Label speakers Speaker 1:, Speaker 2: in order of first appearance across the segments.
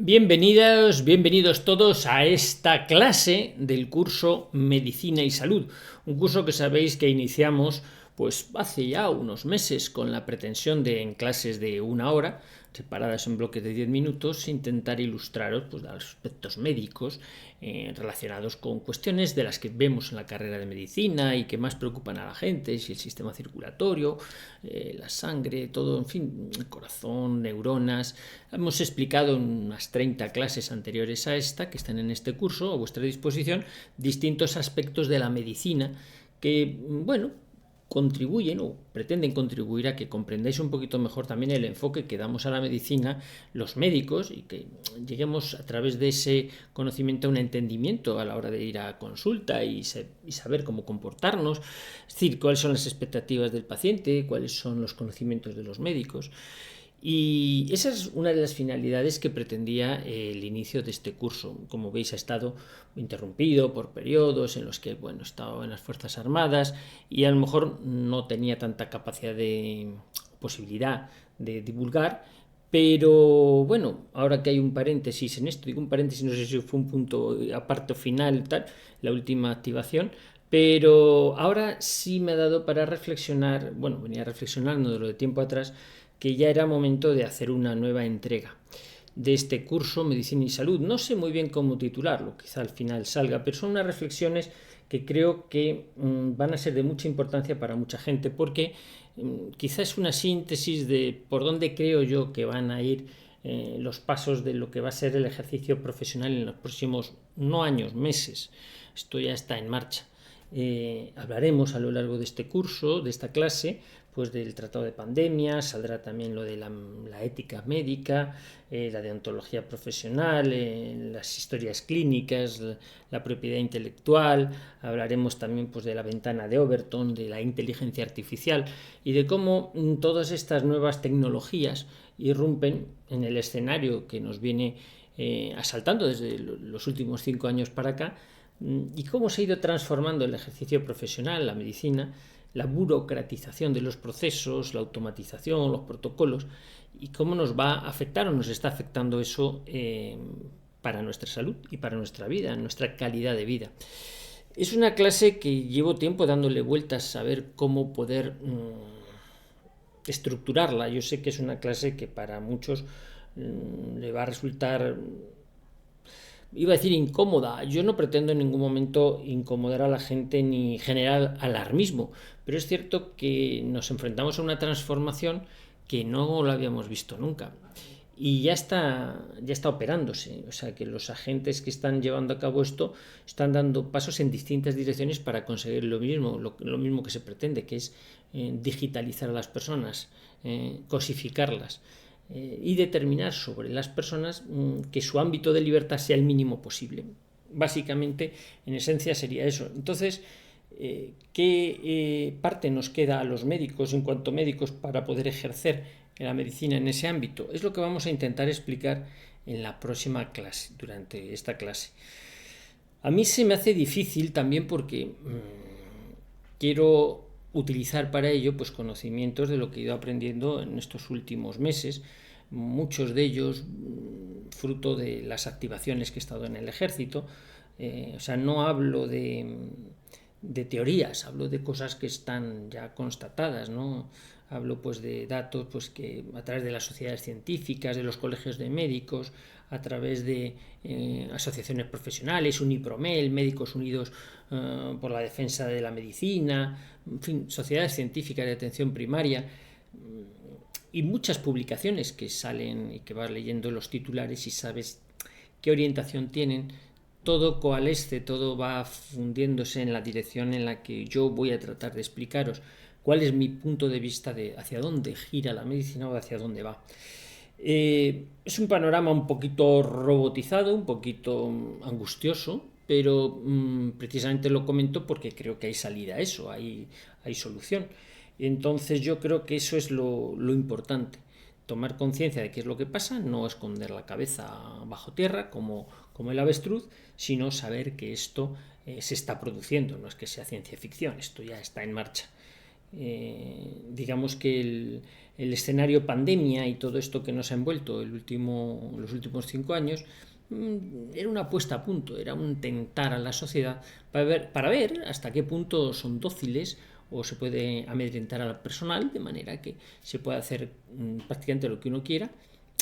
Speaker 1: Bienvenidos todos a esta clase del curso Medicina y Salud, un curso que sabéis que iniciamos pues hace ya unos meses con la pretensión de en clases de 1 hora, separadas en bloques de 10 minutos, intentar ilustraros pues, los aspectos médicos relacionados con cuestiones de las que vemos en la carrera de medicina y que más preocupan a la gente, si el sistema circulatorio, la sangre, todo, en fin, el corazón, neuronas. Hemos explicado en unas 30 clases anteriores a esta, que están en este curso a vuestra disposición, distintos aspectos de la medicina que, bueno, contribuyen o pretenden contribuir a que comprendáis un poquito mejor también el enfoque que damos a la medicina los médicos y que lleguemos a través de ese conocimiento a un entendimiento a la hora de ir a consulta y saber cómo comportarnos, es decir, cuáles son las expectativas del paciente, cuáles son los conocimientos de los médicos. Y esa es una de las finalidades que pretendía el inicio de este curso. Como veis, ha estado interrumpido por periodos en los que, bueno, he estado en las Fuerzas Armadas y a lo mejor no tenía tanta capacidad de posibilidad de divulgar, pero bueno, ahora que hay un paréntesis en esto, digo un paréntesis, no sé si fue un punto aparte o final, tal, la última activación, pero ahora sí me ha dado para reflexionar, bueno, venía reflexionando de lo de tiempo atrás, que ya era momento de hacer una nueva entrega de este curso Medicina y Salud. No sé muy bien cómo titularlo, quizá al final salga, pero son unas reflexiones que creo que van a ser de mucha importancia para mucha gente, porque quizá es una síntesis de por dónde creo yo que van a ir los pasos de lo que va a ser el ejercicio profesional en los próximos, no años, meses. Esto ya está en marcha. Hablaremos a lo largo de este curso, de esta clase, pues del tratado de pandemia, saldrá también lo de la ética médica, la deontología profesional, las historias clínicas, la propiedad intelectual, hablaremos también pues de la ventana de Overton, de la inteligencia artificial y de cómo todas estas nuevas tecnologías irrumpen en el escenario que nos viene asaltando desde los últimos 5 años para acá, y cómo se ha ido transformando el ejercicio profesional, la medicina, la burocratización de los procesos, la automatización, los protocolos, y cómo nos va a afectar o nos está afectando eso para nuestra salud y para nuestra vida, nuestra calidad de vida. Es una clase que llevo tiempo dándole vueltas a ver cómo poder estructurarla. Yo sé que es una clase que para muchos le va a resultar, iba a decir, incómoda. Yo no pretendo en ningún momento incomodar a la gente ni generar alarmismo, pero es cierto que nos enfrentamos a una transformación que no la habíamos visto nunca. Y ya está operándose, o sea que los agentes que están llevando a cabo esto están dando pasos en distintas direcciones para conseguir lo mismo que se pretende, que es digitalizar a las personas, cosificarlas, y determinar sobre las personas que su ámbito de libertad sea el mínimo posible. Básicamente, en esencia sería eso. Entonces, ¿qué parte nos queda a los médicos en cuanto médicos para poder ejercer la medicina en ese ámbito? Es lo que vamos a intentar explicar en la próxima clase, durante esta clase. A mí se me hace difícil también porque quiero utilizar para ello pues conocimientos de lo que he ido aprendiendo en estos últimos meses, muchos de ellos fruto de las activaciones que he estado en el ejército. O sea, no hablo de teorías, hablo de cosas que están ya constatadas, ¿no? Hablo pues de datos pues que a través de las sociedades científicas, de los colegios de médicos, a través de asociaciones profesionales, Unipromel, Médicos Unidos por la Defensa de la Medicina, en fin, sociedades científicas de atención primaria, y muchas publicaciones que salen y que vas leyendo los titulares y sabes qué orientación tienen. Todo coalesce, todo va fundiéndose en la dirección en la que yo voy a tratar de explicaros cuál es mi punto de vista de hacia dónde gira la medicina o hacia dónde va. Es un panorama un poquito robotizado, un poquito angustioso, pero precisamente lo comento porque creo que hay salida a eso, hay solución. Entonces yo creo que eso es lo importante, tomar conciencia de qué es lo que pasa, no esconder la cabeza bajo tierra como el avestruz, sino saber que esto se está produciendo, no es que sea ciencia ficción, esto ya está en marcha. Digamos que el escenario pandemia y todo esto que nos ha envuelto los últimos 5 años, era una puesta a punto, era un tentar a la sociedad para ver hasta qué punto son dóciles o se puede amedrentar al personal de manera que se pueda hacer prácticamente lo que uno quiera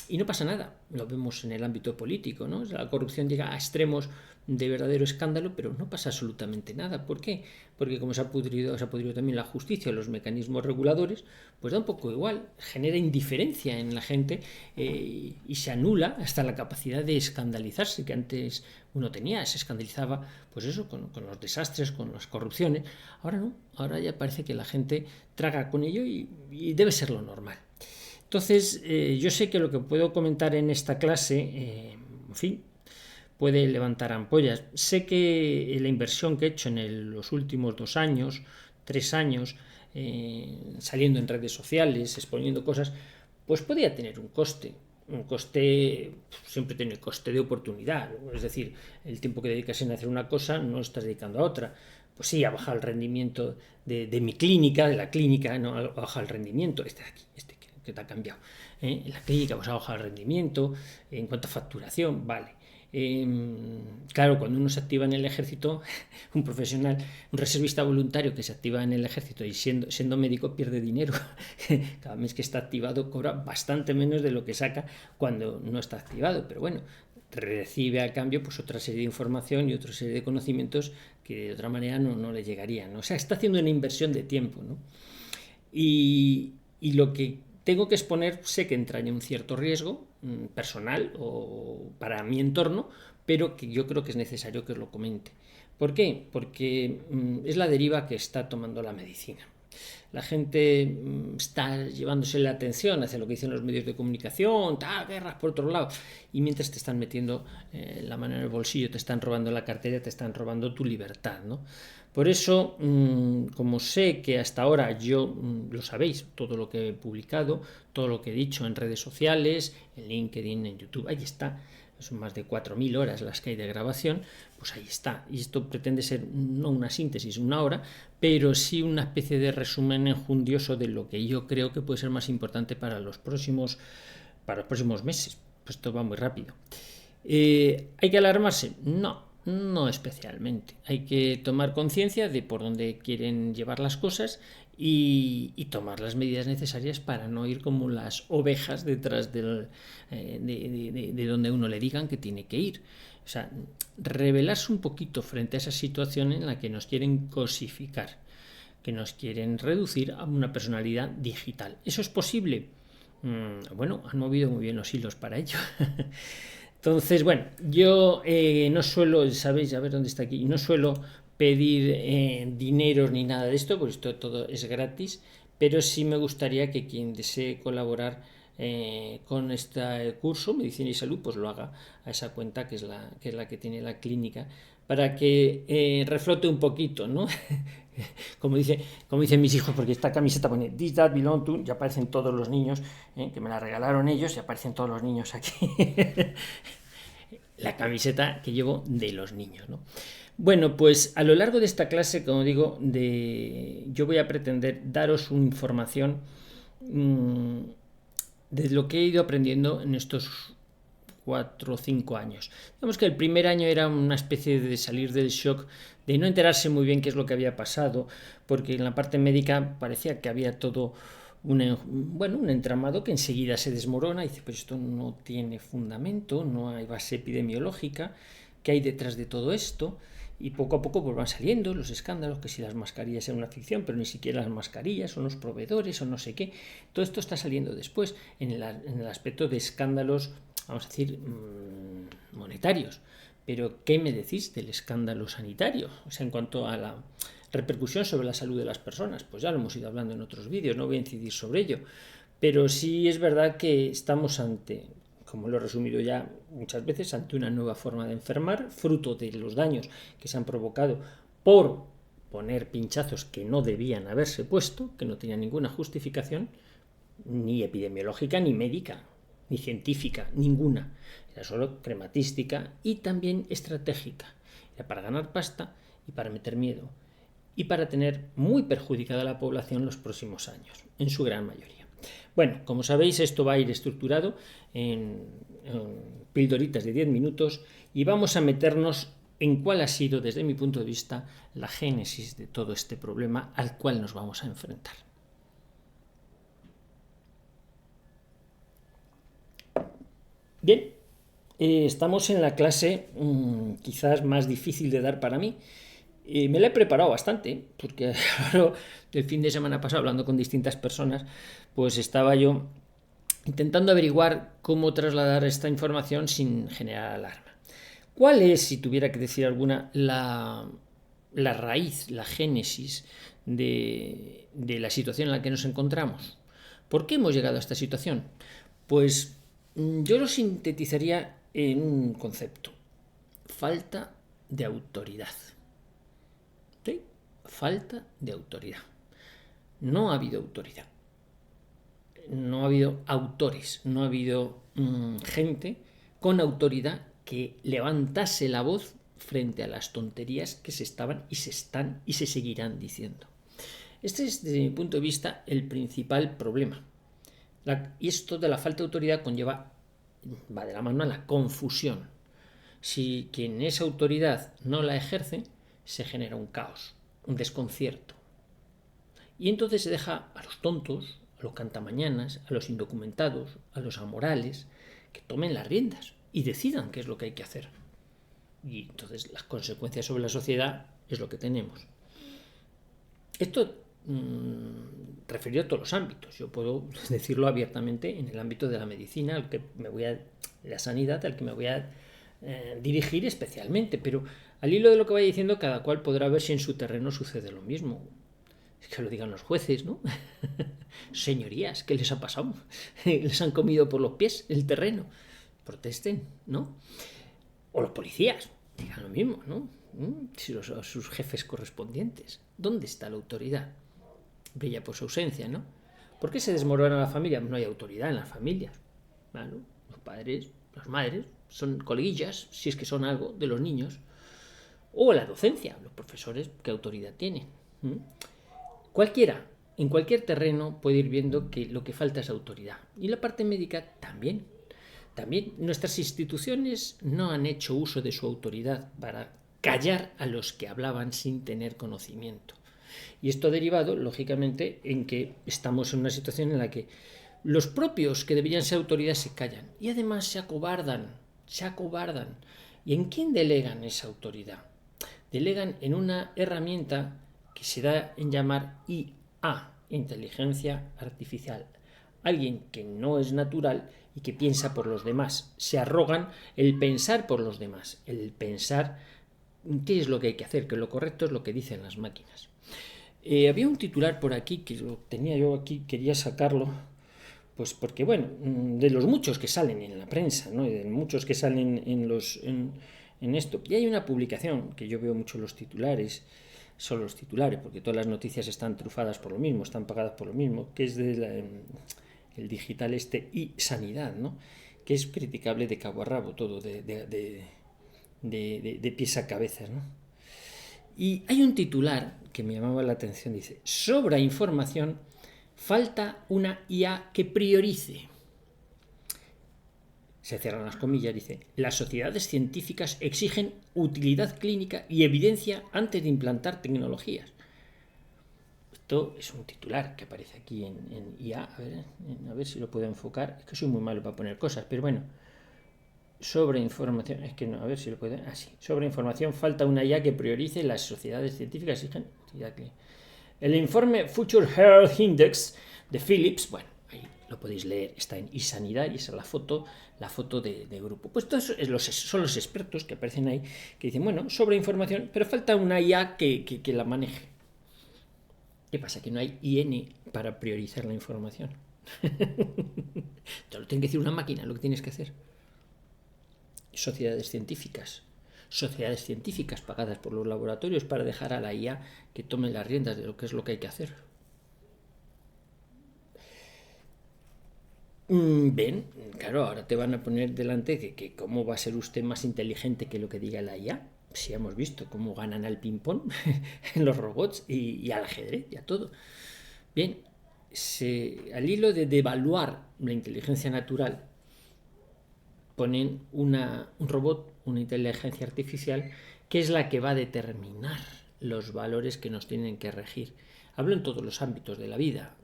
Speaker 1: y no pasa nada. Lo vemos en el ámbito político, ¿no? La corrupción llega a extremos de verdadero escándalo, pero no pasa absolutamente nada. ¿Por qué? Porque como se ha pudrido también la justicia, los mecanismos reguladores, pues da un poco igual, genera indiferencia en la gente y se anula hasta la capacidad de escandalizarse que antes uno tenía, se escandalizaba pues eso, con los desastres, con las corrupciones. Ahora no, ahora ya parece que la gente traga con ello y debe ser lo normal. Entonces, yo sé que lo que puedo comentar en esta clase, en fin, puede levantar ampollas. Sé que la inversión que he hecho en los últimos 2 años, 3 años, saliendo en redes sociales, exponiendo cosas, pues podía tener un coste. Un coste, siempre tiene el coste de oportunidad, es decir, el tiempo que dedicas en hacer una cosa no estás dedicando a otra. Pues sí, ha bajado el rendimiento de mi clínica, de la clínica, no ha bajado el rendimiento, este de aquí, que te ha cambiado. En la clínica pues ha bajado el rendimiento, en cuanto a facturación, vale. Claro, cuando uno se activa en el ejército, un profesional, un reservista voluntario que se activa en el ejército y siendo médico pierde dinero. Cada mes que está activado cobra bastante menos de lo que saca cuando no está activado, pero bueno, recibe a cambio pues otra serie de información y otra serie de conocimientos que de otra manera no le llegarían, ¿no? O sea, está haciendo una inversión de tiempo, ¿no? Y lo que tengo que exponer sé que entraña un cierto riesgo personal o para mi entorno, pero que yo creo que es necesario que os lo comente. ¿Por qué? Porque es la deriva que está tomando la medicina. La gente está llevándose la atención hacia lo que dicen los medios de comunicación, guerras por otro lado, y mientras te están metiendo la mano en el bolsillo, te están robando la cartera, te están robando tu libertad, ¿no? Por eso, como sé que hasta ahora yo, lo sabéis, todo lo que he publicado, todo lo que he dicho en redes sociales, en LinkedIn, en YouTube, ahí está, son más de 4.000 horas las que hay de grabación, pues ahí está. Y esto pretende ser no una síntesis, una hora, pero sí una especie de resumen enjundioso de lo que yo creo que puede ser más importante para los próximos meses. Pues esto va muy rápido. ¿Hay que alarmarse? No especialmente. Hay que tomar conciencia de por dónde quieren llevar las cosas y tomar las medidas necesarias para no ir como las ovejas detrás de donde uno le digan que tiene que ir. O sea, rebelarse un poquito frente a esa situación en la que nos quieren cosificar, que nos quieren reducir a una personalidad digital. ¿Eso es posible? Bueno, han movido muy bien los hilos para ello. Entonces, bueno, yo no suelo, sabéis, a ver dónde está aquí, no suelo pedir dineros ni nada de esto, porque esto todo es gratis, pero sí me gustaría que quien desee colaborar con este curso, Medicina y Salud, pues lo haga a esa cuenta que es la que tiene la clínica, para que reflote un poquito, ¿no? como dicen mis hijos, porque esta camiseta pone This That Belong To, ya aparecen todos los niños, que me la regalaron ellos, y aparecen todos los niños aquí. La camiseta que llevo de los niños, ¿no? Bueno, pues a lo largo de esta clase, como digo, yo voy a pretender daros una información de lo que he ido aprendiendo en estos 4 o 5 años. Digamos que el primer año era una especie de salir del shock, de no enterarse muy bien qué es lo que había pasado, porque en la parte médica parecía que había todo un entramado que enseguida se desmorona y dice, pues esto no tiene fundamento, no hay base epidemiológica, ¿qué hay detrás de todo esto? Y poco a poco pues van saliendo los escándalos, que si las mascarillas eran una ficción, pero ni siquiera las mascarillas, son los proveedores o no sé qué. Todo esto está saliendo después en el aspecto de escándalos, vamos a decir, monetarios. Pero, ¿qué me decís del escándalo sanitario? O sea, en cuanto a la repercusión sobre la salud de las personas, pues ya lo hemos ido hablando en otros vídeos, no voy a incidir sobre ello. Pero sí es verdad que estamos ante, como lo he resumido ya muchas veces, ante una nueva forma de enfermar, fruto de los daños que se han provocado por poner pinchazos que no debían haberse puesto, que no tenían ninguna justificación, ni epidemiológica, ni médica, ni científica, ninguna. Era solo crematística y también estratégica. Era para ganar pasta y para meter miedo y para tener muy perjudicada a la población los próximos años, en su gran mayoría. Bueno, como sabéis, esto va a ir estructurado en pildoritas de 10 minutos y vamos a meternos en cuál ha sido, desde mi punto de vista, la génesis de todo este problema al cual nos vamos a enfrentar. Bien, estamos en la clase quizás más difícil de dar para mí. Me la he preparado bastante, porque el fin de semana pasado, hablando con distintas personas, pues estaba yo intentando averiguar cómo trasladar esta información sin generar alarma. ¿Cuál es, si tuviera que decir alguna, la raíz, la génesis de la situación en la que nos encontramos? ¿Por qué hemos llegado a esta situación? Pues yo lo sintetizaría en un concepto: falta de autoridad. ¿Sí? Falta de autoridad. No ha habido autoridad. No ha habido autores, no ha habido gente con autoridad que levantase la voz frente a las tonterías que se estaban y se están y se seguirán diciendo. Este es, desde mi punto de vista, el principal problema. Y esto de la falta de autoridad va de la mano a la confusión. Si quien es autoridad no la ejerce, se genera un caos, un desconcierto. Y entonces se deja a los tontos, a los cantamañanas, a los indocumentados, a los amorales, que tomen las riendas y decidan qué es lo que hay que hacer. Y entonces las consecuencias sobre la sociedad es lo que tenemos. Esto referido a todos los ámbitos. Yo puedo decirlo abiertamente en el ámbito de la medicina, la sanidad, al que me voy a dirigir especialmente, pero al hilo de lo que vaya diciendo, cada cual podrá ver si en su terreno sucede lo mismo. Es que lo digan los jueces, ¿no? Señorías, ¿qué les ha pasado? Les han comido por los pies el terreno. Protesten, ¿no? O los policías, digan lo mismo, ¿no? Si sus jefes correspondientes. ¿Dónde está la autoridad? Brilla por su ausencia, ¿no? ¿Por qué se desmorona la familia? No hay autoridad en las familias. ¿Vale? Los padres, las madres, son coleguillas, si es que son algo, de los niños. O la docencia, los profesores, ¿qué autoridad tienen? Cualquiera, en cualquier terreno puede ir viendo que lo que falta es autoridad. Y la parte médica también. También nuestras instituciones no han hecho uso de su autoridad para callar a los que hablaban sin tener conocimiento. Y esto ha derivado, lógicamente, en que estamos en una situación en la que los propios que deberían ser autoridad se callan y además se acobardan. ¿Y en quién delegan esa autoridad? Delegan en una herramienta que se da en llamar IA, inteligencia artificial. Alguien que no es natural y que piensa por los demás. Se arrogan el pensar por los demás, el pensar qué es lo que hay que hacer, que lo correcto es lo que dicen las máquinas. Había un titular por aquí que lo tenía yo aquí, quería sacarlo, pues porque, bueno, de los muchos que salen en la prensa, ¿no? Y de muchos que salen en esto. Y hay una publicación que yo veo mucho en los titulares, solo los titulares, porque todas las noticias están trufadas por lo mismo, están pagadas por lo mismo, que es el digital y sanidad, ¿no? Que es criticable de cabo a rabo todo, de pies a cabeza, ¿no? Y hay un titular que me llamaba la atención, dice: sobra información, falta una IA que priorice. Se cierran las comillas, dice: las sociedades científicas exigen utilidad clínica y evidencia antes de implantar tecnologías. Esto es un titular que aparece aquí en IA, a ver si lo puedo enfocar. Es que soy muy malo para poner cosas, pero bueno. Sobre información, es que no, a ver si lo puedo. Sí. Sobre información, falta una IA que priorice. Las sociedades científicas exigen utilidad clínica. El informe Future Health Index de Philips, bueno, ahí lo podéis leer, está en iSanidad y esa es la foto de grupo. Pues todos son los expertos que aparecen ahí, que dicen, bueno, sobre información, pero falta una IA que la maneje. ¿Qué pasa? Que no hay IN para priorizar la información. Te lo tiene que decir una máquina, lo que tienes que hacer. Sociedades científicas pagadas por los laboratorios para dejar a la IA que tome las riendas de lo que es lo que hay que hacer. Ven, claro, ahora te van a poner delante que cómo va a ser usted más inteligente que lo que diga la IA. Sí, hemos visto cómo ganan al ping-pong en los robots y al ajedrez y a todo. Bien, al hilo de devaluar la inteligencia natural, ponen un robot, una inteligencia artificial, que es la que va a determinar los valores que nos tienen que regir. Hablo en todos los ámbitos de la vida,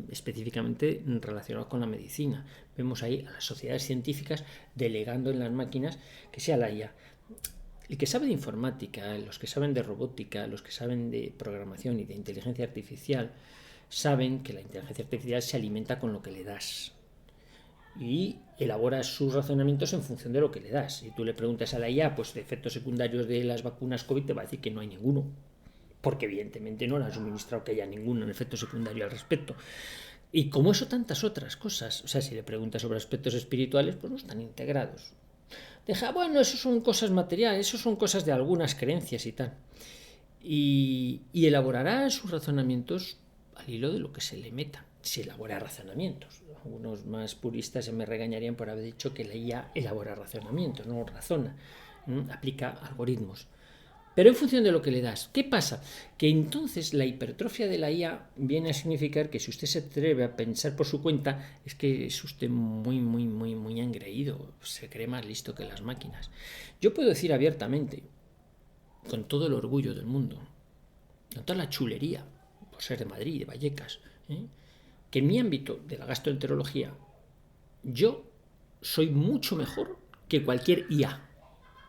Speaker 1: específicamente relacionados con la medicina. Vemos ahí a las sociedades científicas delegando en las máquinas que sea la IA. El que sabe de informática, los que saben de robótica, los que saben de programación y de inteligencia artificial, saben que la inteligencia artificial se alimenta con lo que le das y elabora sus razonamientos en función de lo que le das. Si tú le preguntas a la IA pues, de efectos secundarios de las vacunas COVID, te va a decir que no hay ninguno, porque evidentemente no le han suministrado que haya ningún efecto secundario al respecto. Y como eso, tantas otras cosas. O sea, si le preguntas sobre aspectos espirituales, pues no están integrados. Bueno, eso son cosas materiales, eso son cosas de algunas creencias y tal. Y elaborará sus razonamientos al hilo de lo que se le meta. Se elabora razonamientos. Algunos más puristas se me regañarían por haber dicho que la IA elabora razonamientos, no razona, aplica algoritmos. Pero en función de lo que le das. ¿Qué pasa? Que entonces la hipertrofia de la IA viene a significar que si usted se atreve a pensar por su cuenta, es que es usted muy engreído, se cree más listo que las máquinas. Yo puedo decir abiertamente, con todo el orgullo del mundo, con toda la chulería, por ser de Madrid, de Vallecas, que en mi ámbito de la gastroenterología, yo soy mucho mejor que cualquier IA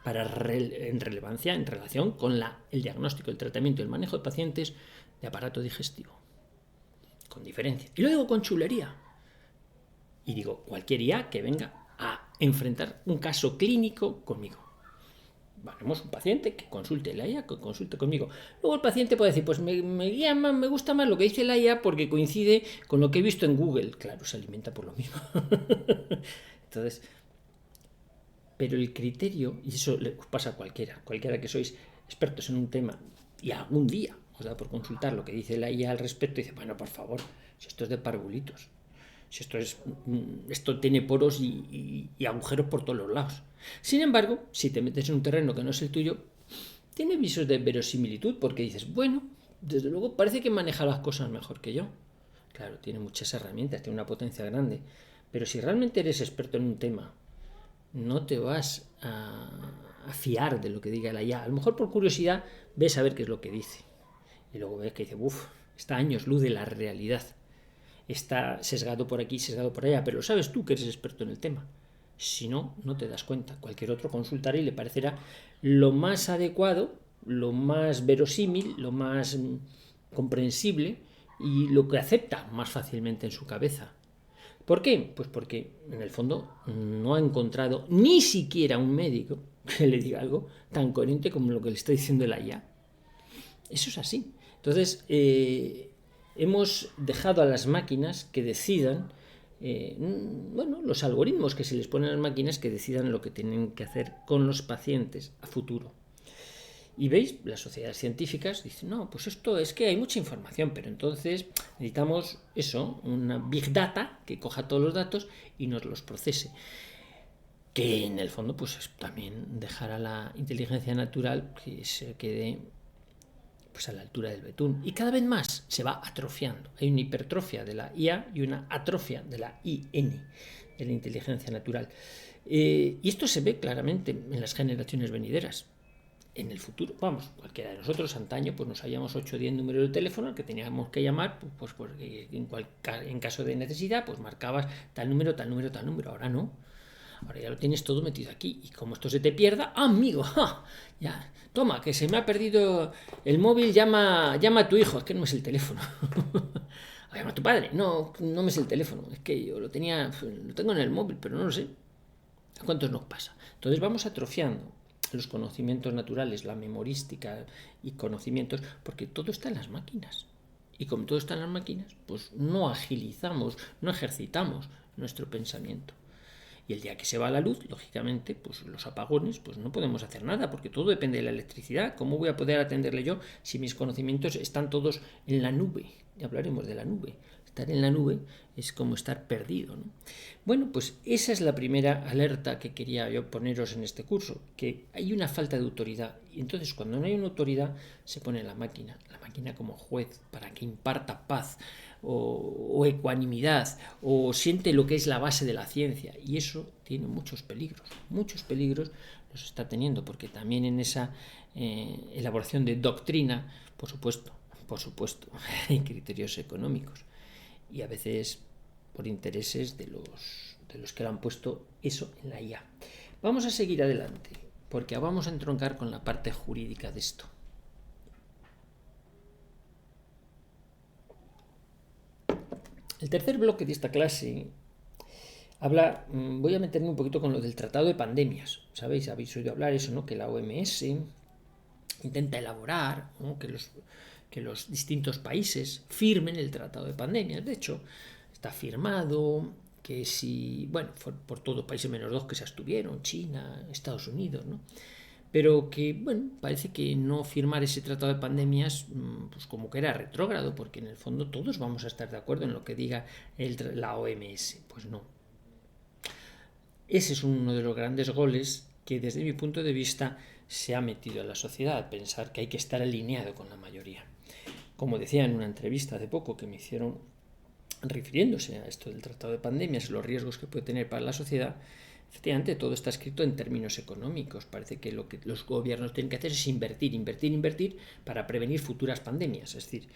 Speaker 1: en relevancia, en relación con el diagnóstico, el tratamiento y el manejo de pacientes de aparato digestivo. Con diferencia. Y lo digo con chulería. Y digo, cualquier IA que venga a enfrentar un caso clínico conmigo. Tenemos un paciente que consulte la IA, que consulte conmigo. Luego el paciente puede decir, pues me gusta más lo que dice la IA porque coincide con lo que he visto en Google. Claro, se alimenta por lo mismo. Entonces, pero el criterio, y eso le pasa a cualquiera que sois expertos en un tema y algún día os da por consultar lo que dice la IA al respecto, y dice, bueno, por favor, si esto es de parvulitos, si esto tiene poros y agujeros por todos los lados. Sin embargo, si te metes en un terreno que no es el tuyo, tiene visos de verosimilitud, porque dices, bueno, desde luego parece que maneja las cosas mejor que yo. Claro, tiene muchas herramientas, tiene una potencia grande, pero si realmente eres experto en un tema, no te vas a fiar de lo que diga la IA. A lo mejor por curiosidad ves a ver qué es lo que dice. Y luego ves que dice, está a años luz de la realidad. Está sesgado por aquí, sesgado por allá, pero lo sabes tú que eres experto en el tema. Si no, no te das cuenta. Cualquier otro consultará y le parecerá lo más adecuado, lo más verosímil, lo más comprensible y lo que acepta más fácilmente en su cabeza. ¿Por qué? Pues porque en el fondo no ha encontrado ni siquiera un médico que le diga algo tan coherente como lo que le está diciendo la IA. Eso es así. Entonces, hemos dejado a las máquinas que decidan, los algoritmos que se les ponen a las máquinas que decidan lo que tienen que hacer con los pacientes a futuro. Y veis, las sociedades científicas dicen, no, pues esto es que hay mucha información, pero entonces necesitamos una big data que coja todos los datos y nos los procese. Que en el fondo, pues es también dejar a la inteligencia natural que se quede pues a la altura del betún. Y cada vez más se va atrofiando. Hay una hipertrofia de la IA y una atrofia de la IN, de la inteligencia natural. Y esto se ve claramente en las generaciones venideras. En el futuro, cualquiera de nosotros antaño pues nos sabíamos 8 o 10 números de teléfono al que teníamos que llamar, pues porque en caso de necesidad pues marcabas tal número. Ahora no, ahora ya lo tienes todo metido aquí, y como esto se te pierda, amigo, ya, toma, que se me ha perdido el móvil, llama a tu hijo, es que no es el teléfono. Llama a tu padre, no me es el teléfono, es que yo lo tengo en el móvil, pero no lo sé. ¿A cuántos nos pasa? Entonces vamos atrofiando los conocimientos naturales, la memorística y conocimientos, porque todo está en las máquinas. Y como todo está en las máquinas, pues no agilizamos, no ejercitamos nuestro pensamiento. Y el día que se va la luz, lógicamente, pues los apagones, pues no podemos hacer nada, porque todo depende de la electricidad. ¿Cómo voy a poder atenderle yo si mis conocimientos están todos en la nube? Ya hablaremos de la nube. Estar en la nube es como estar perdido, ¿no? Bueno, pues esa es la primera alerta que quería yo poneros en este curso, que hay una falta de autoridad. Y entonces cuando no hay una autoridad se pone la máquina como juez para que imparta paz, o ecuanimidad, o siente lo que es la base de la ciencia. Y eso tiene muchos peligros los está teniendo, porque también en esa elaboración de doctrina, por supuesto, hay criterios económicos y a veces por intereses de los que le han puesto eso en la IA. Vamos a seguir adelante, porque vamos a entroncar con la parte jurídica de esto. El tercer bloque de esta clase voy a meterme un poquito con lo del tratado de pandemias. ¿Sabéis? Habéis oído hablar eso, ¿no? Que la OMS intenta elaborar, ¿no? que los distintos países firmen el tratado de pandemias. De hecho, está firmado, que si, bueno, por todos los países menos dos que se abstuvieron, China, Estados Unidos, ¿no? Pero que, bueno, parece que no firmar ese tratado de pandemias, pues como que era retrógrado, porque en el fondo todos vamos a estar de acuerdo en lo que diga la OMS. Pues no. Ese es uno de los grandes goles que desde mi punto de vista se ha metido en la sociedad, pensar que hay que estar alineado con la mayoría. Como decía en una entrevista hace poco que me hicieron refiriéndose a esto del tratado de pandemias, los riesgos que puede tener para la sociedad, efectivamente todo está escrito en términos económicos. Parece que lo que los gobiernos tienen que hacer es invertir para prevenir futuras pandemias, es decir,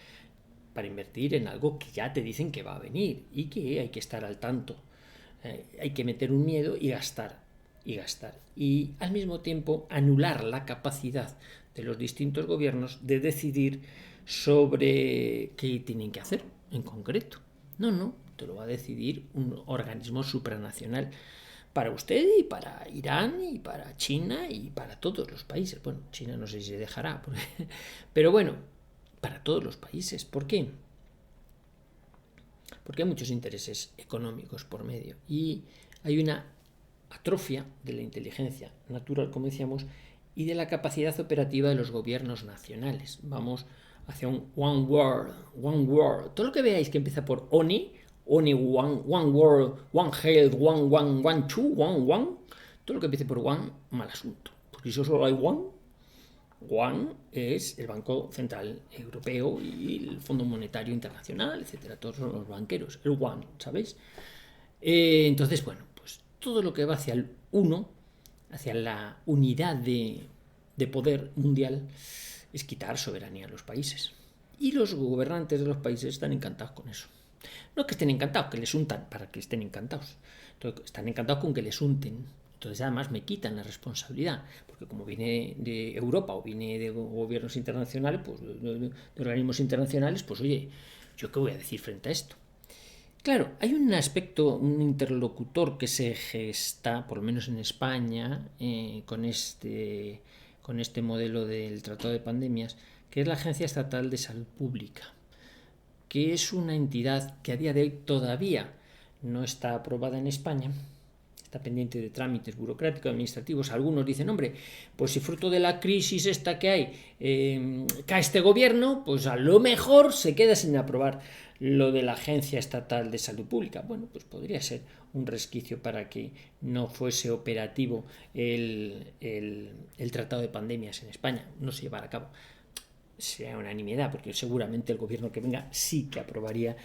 Speaker 1: para invertir en algo que ya te dicen que va a venir y que hay que estar al tanto. Hay que meter un miedo y gastar. Y al mismo tiempo anular la capacidad de los distintos gobiernos de decidir sobre qué tienen que hacer en concreto. No, te lo va a decidir un organismo supranacional para usted y para Irán y para China y para todos los países. Bueno, China no sé si se dejará, pero bueno, para todos los países. ¿Por qué? Porque hay muchos intereses económicos por medio y hay una atrofia de la inteligencia natural, como decíamos, y de la capacidad operativa de los gobiernos nacionales. Vamos hacia un one world. Todo lo que veáis que empieza por one world, one health, one, two, todo lo que empiece por one, mal asunto. Porque si solo hay one es el Banco Central Europeo y el Fondo Monetario Internacional, etcétera, todos son los banqueros, el one, ¿sabéis? Entonces, bueno, pues todo lo que va hacia el uno, hacia la unidad de poder mundial, es quitar soberanía a los países. Y los gobernantes de los países están encantados con eso. No que estén encantados, que les untan para que estén encantados. Entonces, están encantados con que les unten. Entonces además me quitan la responsabilidad, porque como viene de Europa o viene de gobiernos internacionales, pues de organismos internacionales, pues oye, ¿yo qué voy a decir frente a esto? Claro, hay un aspecto, un interlocutor que se gesta, por lo menos en España, con este modelo del Tratado de Pandemias, que es la Agencia Estatal de Salud Pública, que es una entidad que a día de hoy todavía no está aprobada en España, está pendiente de trámites burocráticos, administrativos. Algunos dicen, hombre, pues si fruto de la crisis esta que hay cae este gobierno, pues a lo mejor se queda sin aprobar lo de la Agencia Estatal de Salud Pública. Bueno, pues podría ser un resquicio para que no fuese operativo el Tratado de Pandemias en España, no se llevara a cabo. Sea unanimidad, porque seguramente el gobierno que venga sí que aprobaría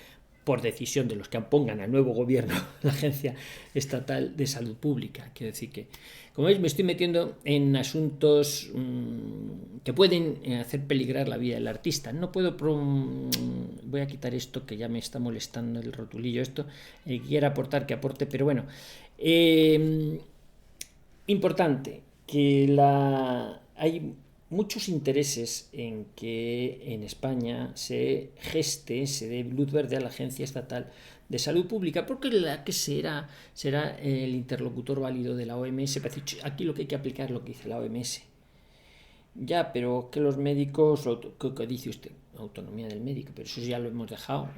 Speaker 1: por decisión de los que pongan al nuevo gobierno la Agencia Estatal de Salud Pública. Quiero decir que, como veis, me estoy metiendo en asuntos que pueden hacer peligrar la vida del artista. No puedo... voy a quitar esto que ya me está molestando el rotulillo. Esto, quiera aportar, que aporte, pero bueno. Importante que hay muchos intereses en que en España se dé luz verde a la Agencia Estatal de Salud Pública, porque la que será el interlocutor válido de la OMS. Aquí lo que hay que aplicar es lo que dice la OMS. Ya, pero que los médicos, ¿qué dice usted? Autonomía del médico, pero eso ya lo hemos dejado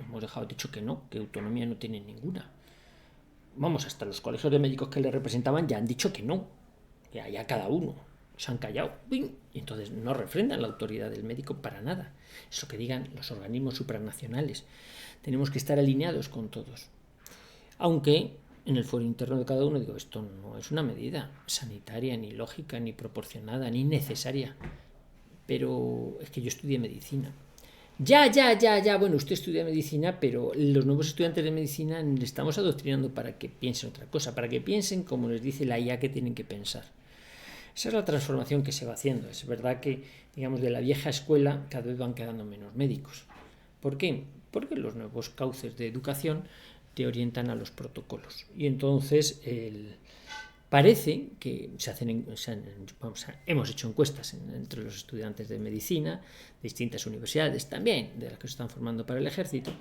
Speaker 1: dicho que no, que autonomía no tiene ninguna. Vamos, hasta los colegios de médicos que le representaban ya han dicho que no, ya cada uno se han callado, y entonces no refrendan la autoridad del médico para nada. Eso que digan los organismos supranacionales. Tenemos que estar alineados con todos. Aunque en el fuero interno de cada uno digo, esto no es una medida sanitaria, ni lógica, ni proporcionada, ni necesaria. Pero es que yo estudié medicina. Bueno, usted estudia medicina, pero los nuevos estudiantes de medicina le estamos adoctrinando para que piensen otra cosa, para que piensen como les dice la IA que tienen que pensar. Esa es la transformación que se va haciendo. Es verdad que, digamos, de la vieja escuela cada vez van quedando menos médicos. ¿Por qué? Porque los nuevos cauces de educación te orientan a los protocolos. Y entonces parece que hemos hecho encuestas entre los estudiantes de medicina, de distintas universidades también, de las que se están formando para el ejército,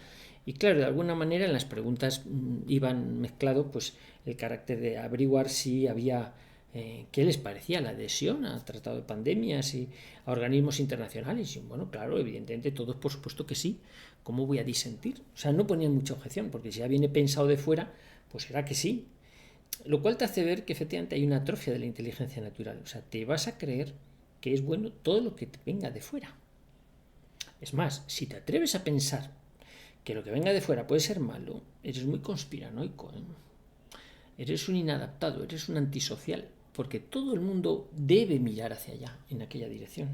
Speaker 1: y claro, de alguna manera en las preguntas iban mezclado pues el carácter de averiguar si había qué les parecía la adhesión al tratado de pandemias y a organismos internacionales. Y bueno, claro, evidentemente todos por supuesto que sí. ¿Cómo voy a disentir? O sea, no ponían mucha objeción, porque si ya viene pensado de fuera, pues será que sí. Lo cual te hace ver que efectivamente hay una atrofia de la inteligencia natural. O sea, te vas a creer que es bueno todo lo que te venga de fuera. Es más, si te atreves a pensar que lo que venga de fuera puede ser malo, eres muy conspiranoico, ¿eh? Eres un inadaptado, eres un antisocial, porque todo el mundo debe mirar hacia allá, en aquella dirección.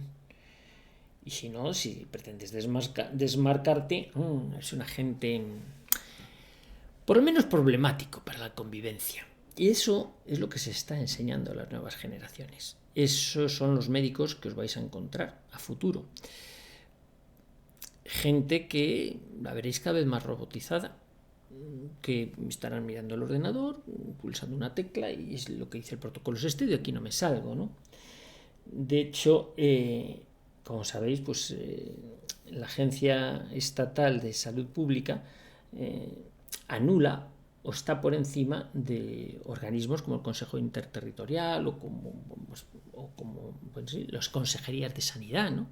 Speaker 1: Y si no, si pretendes desmarcarte, es un agente por lo menos problemático para la convivencia. Y eso es lo que se está enseñando a las nuevas generaciones. Esos son los médicos que os vais a encontrar a futuro. Gente que la veréis cada vez más robotizada, que estarán mirando el ordenador, pulsando una tecla y es lo que dice el protocolo es este, de aquí no me salgo, ¿no? De hecho, como sabéis, pues la Agencia Estatal de Salud Pública anula o está por encima de organismos como el Consejo Interterritorial o como pues sí, las consejerías de sanidad, ¿no?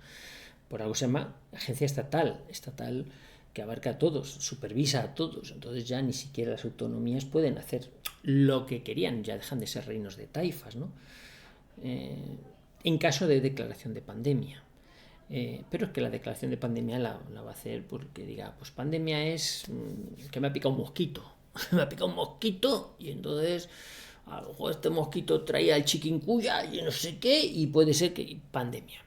Speaker 1: Por algo se llama agencia estatal que abarca a todos, supervisa a todos, entonces ya ni siquiera las autonomías pueden hacer lo que querían, ya dejan de ser reinos de taifas, ¿no? En caso de declaración de pandemia. Pero es que la declaración de pandemia la va a hacer porque diga, pues pandemia es que me ha picado un mosquito, me ha picado un mosquito y entonces a lo mejor este mosquito traía el chikungunya y no sé qué y puede ser que pandemia,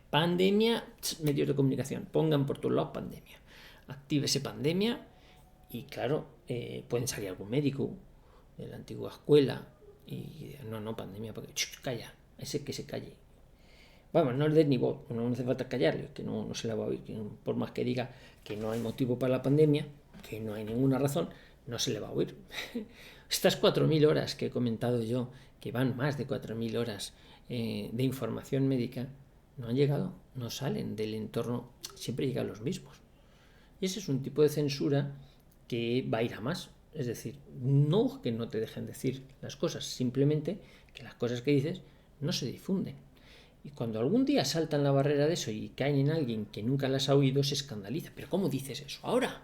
Speaker 1: medios de comunicación, pongan por todos lados pandemia, actívese pandemia y claro, pueden salir algún médico de la antigua escuela y no, pandemia, porque calla, ese que se calle. Vamos, no le des ni voz, no hace falta callarle, que no se le va a oír, que por más que diga que no hay motivo para la pandemia, que no hay ninguna razón, no se le va a oír. Estas 4.000 horas que he comentado yo, que van más de 4.000 horas de información médica, no han llegado, no salen del entorno, siempre llegan los mismos. Y ese es un tipo de censura que va a ir a más. Es decir, no que no te dejen decir las cosas, simplemente que las cosas que dices no se difunden. Y cuando algún día saltan la barrera de eso y caen en alguien que nunca las ha oído, se escandaliza. ¿Pero cómo dices eso ahora?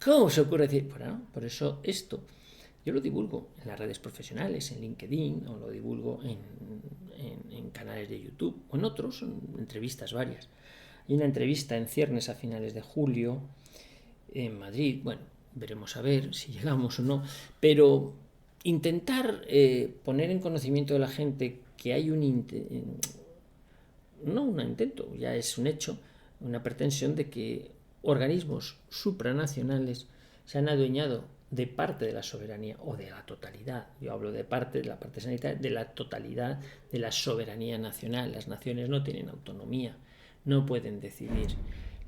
Speaker 1: ¿Cómo se ocurre decir? Bueno, por eso esto yo lo divulgo en las redes profesionales, en LinkedIn, o lo divulgo en canales de YouTube, o en otros, en entrevistas varias. Hay una entrevista en ciernes a finales de julio en Madrid. Bueno, veremos a ver si llegamos o no, pero intentar poner en conocimiento de la gente que hay no un intento, ya es un hecho, una pretensión de que organismos supranacionales se han adueñado de parte de la soberanía o de la totalidad, yo hablo de la parte sanitaria, de la totalidad de la soberanía nacional. Las naciones no tienen autonomía, no pueden decidir.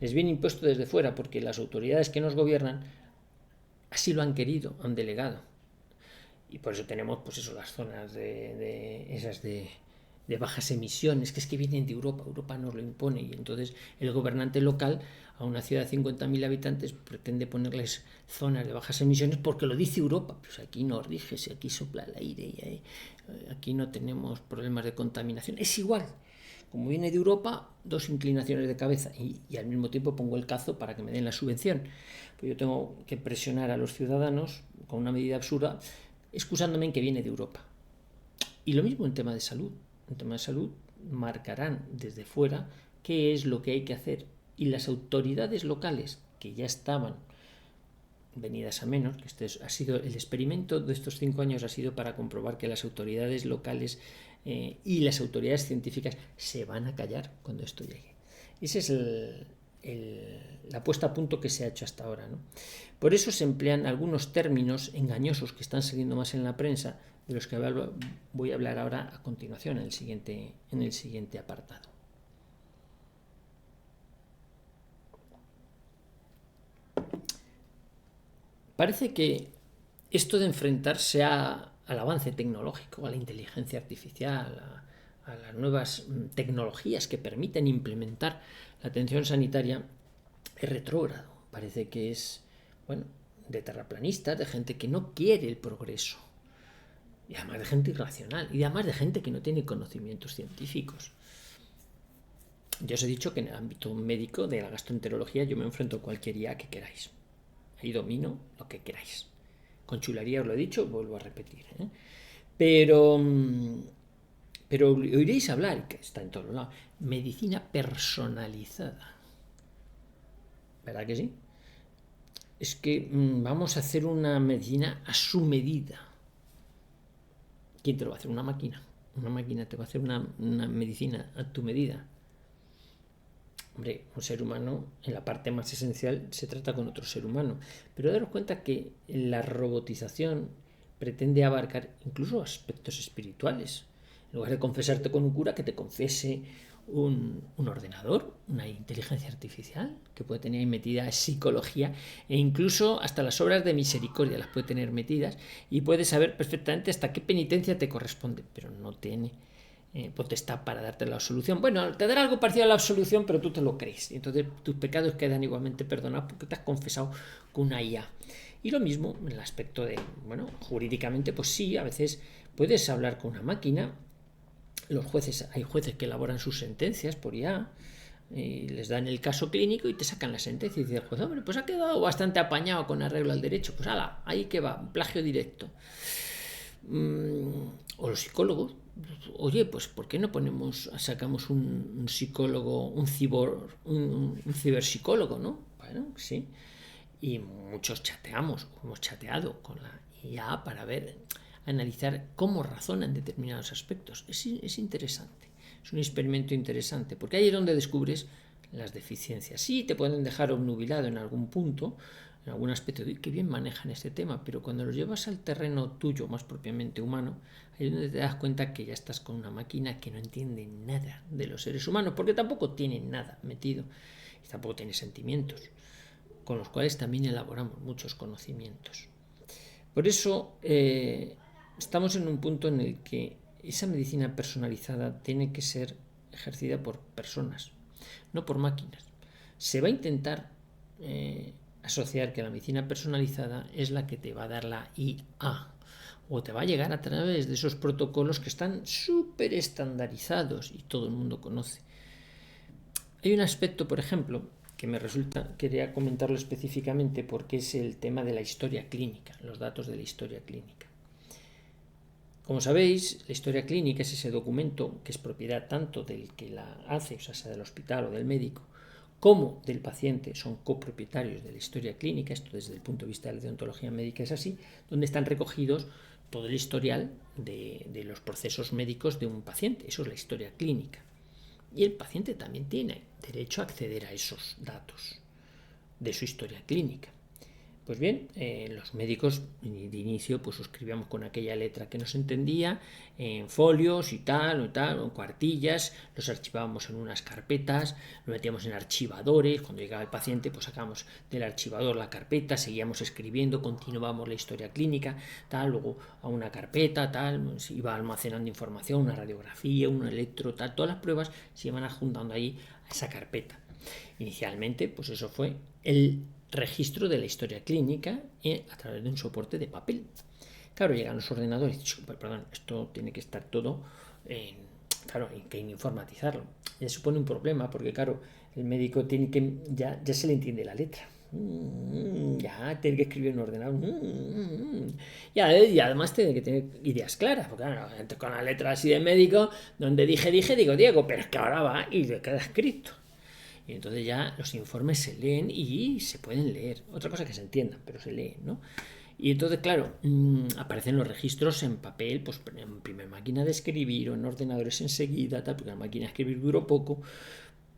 Speaker 1: Les viene impuesto desde fuera porque las autoridades que nos gobiernan así lo han querido, han delegado. Y por eso tenemos pues eso, las zonas de bajas emisiones, que es que vienen de Europa nos lo impone y entonces el gobernante local a una ciudad de 50.000 habitantes pretende ponerles zonas de bajas emisiones porque lo dice Europa. Pues aquí no rige, si aquí sopla el aire y aquí no tenemos problemas de contaminación. Es igual, como viene de Europa, dos inclinaciones de cabeza y al mismo tiempo pongo el cazo para que me den la subvención. Pues yo tengo que presionar a los ciudadanos con una medida absurda, excusándome en que viene de Europa. Y lo mismo en tema de salud. En tema de salud marcarán desde fuera qué es lo que hay que hacer. Y las autoridades locales, que ya estaban venidas a menos, que este ha sido el experimento de estos 5 años, ha sido para comprobar que las autoridades locales y las autoridades científicas se van a callar cuando esto llegue. Ese es la puesta a punto que se ha hecho hasta ahora, ¿no? Por eso se emplean algunos términos engañosos que están saliendo más en la prensa, de los que voy a hablar ahora a continuación en el siguiente apartado. Parece que esto de enfrentarse al avance tecnológico, a la inteligencia artificial, a las nuevas tecnologías que permiten implementar la atención sanitaria, es retrógrado. Parece que es, de terraplanistas, de gente que no quiere el progreso. Y además de gente irracional. Y además de gente que no tiene conocimientos científicos. Yo os he dicho que en el ámbito médico de la gastroenterología yo me enfrento a cualquier IA que queráis. Ahí domino lo que queráis. Con chulería os lo he dicho, vuelvo a repetir. Pero oiréis hablar, que está en todos lados, medicina personalizada. ¿Verdad que sí? Es que vamos a hacer una medicina a su medida. ¿Quién te lo va a hacer? Una máquina. Una máquina te va a hacer una medicina a tu medida. Hombre, un ser humano, en la parte más esencial, se trata con otro ser humano. Pero daros cuenta que la robotización pretende abarcar incluso aspectos espirituales. En lugar de confesarte con un cura, que te confiese un ordenador, una inteligencia artificial, que puede tener ahí metida psicología, e incluso hasta las obras de misericordia las puede tener metidas, y puede saber perfectamente hasta qué penitencia te corresponde, pero no tiene potestad para darte la absolución. Bueno, te dará algo parecido a la absolución, pero tú te lo crees. Y entonces tus pecados quedan igualmente perdonados porque te has confesado con una IA. Y lo mismo en el aspecto de, jurídicamente, pues sí, a veces puedes hablar con una máquina. Los jueces, hay jueces que elaboran sus sentencias por IA, y les dan el caso clínico y te sacan la sentencia. Y dice el juez, hombre, pues ha quedado bastante apañado con arreglo al derecho. Pues ala, ahí que va, plagio directo. O los psicólogos, oye, pues ¿por qué no sacamos un psicólogo, un ciberpsicólogo, ¿no? Bueno, sí. Y muchos hemos chateado con la IA para analizar cómo razonan determinados aspectos. Es interesante, es un experimento interesante, porque ahí es donde descubres las deficiencias. Sí, te pueden dejar obnubilado en algún punto, en algún aspecto, que bien manejan este tema, pero cuando lo llevas al terreno tuyo, más propiamente humano, ahí es donde te das cuenta que ya estás con una máquina que no entiende nada de los seres humanos, porque tampoco tiene nada metido, y tampoco tiene sentimientos, con los cuales también elaboramos muchos conocimientos. Por eso estamos en un punto en el que esa medicina personalizada tiene que ser ejercida por personas, no por máquinas. Se va a intentar asociar que la medicina personalizada es la que te va a dar la IA, o te va a llegar a través de esos protocolos que están súper estandarizados y todo el mundo conoce. Hay un aspecto, por ejemplo, que quería comentarlo específicamente porque es el tema de la historia clínica, los datos de la historia clínica. Como sabéis, la historia clínica es ese documento que es propiedad tanto del que la hace, o sea del hospital o del médico, como del paciente, son copropietarios de la historia clínica. Esto desde el punto de vista de la deontología médica es así, donde están recogidos todo el historial de los procesos médicos de un paciente. Eso es la historia clínica. Y el paciente también tiene derecho a acceder a esos datos de su historia clínica. Pues bien, los médicos de inicio pues suscribíamos con aquella letra que nos entendía, en folios y tal, en cuartillas, los archivábamos en unas carpetas, lo metíamos en archivadores. Cuando llegaba el paciente, pues sacábamos del archivador la carpeta, seguíamos escribiendo, continuábamos la historia clínica, tal, luego a una carpeta, tal, se iba almacenando información, una radiografía, un electro, tal, todas las pruebas se iban adjuntando ahí a esa carpeta. Inicialmente, pues eso fue el registro de la historia clínica a través de un soporte de papel. Claro, llegan los ordenadores y dicen, perdón, esto tiene que estar todo hay que informatizarlo. Ya supone un problema porque, claro, el médico tiene que, ya se le entiende la letra. Ya tiene que escribir en un ordenador. Y además tiene que tener ideas claras, porque claro, con la letra así de médico, donde dije, digo Diego, pero es que ahora va y le queda escrito. Y entonces ya los informes se leen y se pueden leer. Otra cosa que se entiendan, pero se leen, ¿no? Y entonces, claro, aparecen los registros en papel, pues en primera máquina de escribir o en ordenadores enseguida, tal, porque la máquina de escribir duró poco.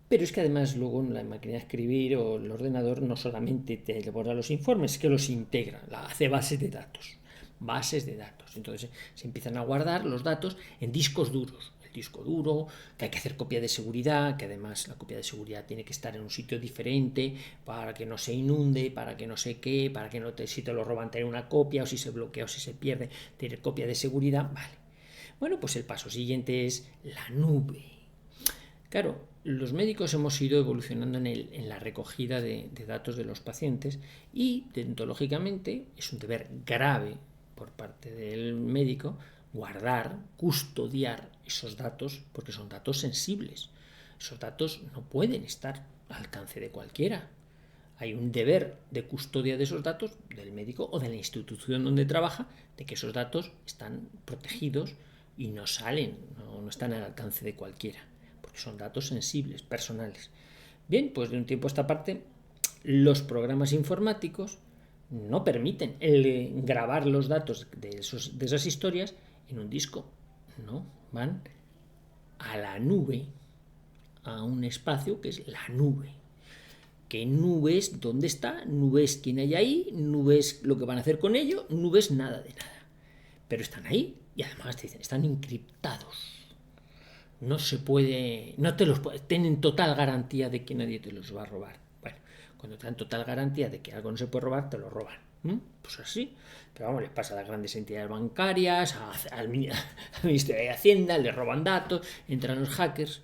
Speaker 1: Pero es que además luego la máquina de escribir o el ordenador no solamente te elabora los informes, es que los integra, hace bases de datos. Bases de datos. Entonces se empiezan a guardar los datos en discos duros. El disco duro, que hay que hacer copia de seguridad, que además la copia de seguridad tiene que estar en un sitio diferente para que no se inunde, para que no sé qué, para que no te, si te lo roban tener una copia, o si se bloquea o si se pierde, tener copia de seguridad. Vale. Bueno, pues el paso siguiente es la nube. Claro, los médicos hemos ido evolucionando en la recogida de datos de los pacientes y, deontológicamente, es un deber grave por parte del médico guardar, custodiar esos datos porque son datos sensibles. Esos datos no pueden estar al alcance de cualquiera. Hay un deber de custodia de esos datos del médico o de la institución donde trabaja, de que esos datos están protegidos y no salen, no están al alcance de cualquiera, porque son datos sensibles, personales. Bien, pues de un tiempo a esta parte, los programas informáticos no permiten grabar los datos de esas historias en un disco, no, van a la nube, a un espacio que es la nube. ¿Qué nubes? ¿Dónde está? ¿Nubes quién hay ahí? ¿Nubes lo que van a hacer con ello? ¿Nubes nada de nada? Pero están ahí y además te dicen, están encriptados. No se puede, no te los tienen total garantía de que nadie te los va a robar. Bueno, cuando te dan total garantía de que algo no se puede robar, te lo roban. Pues así. Pero vamos, les pasa a las grandes entidades bancarias, al Ministerio de Hacienda, les roban datos, entran los hackers.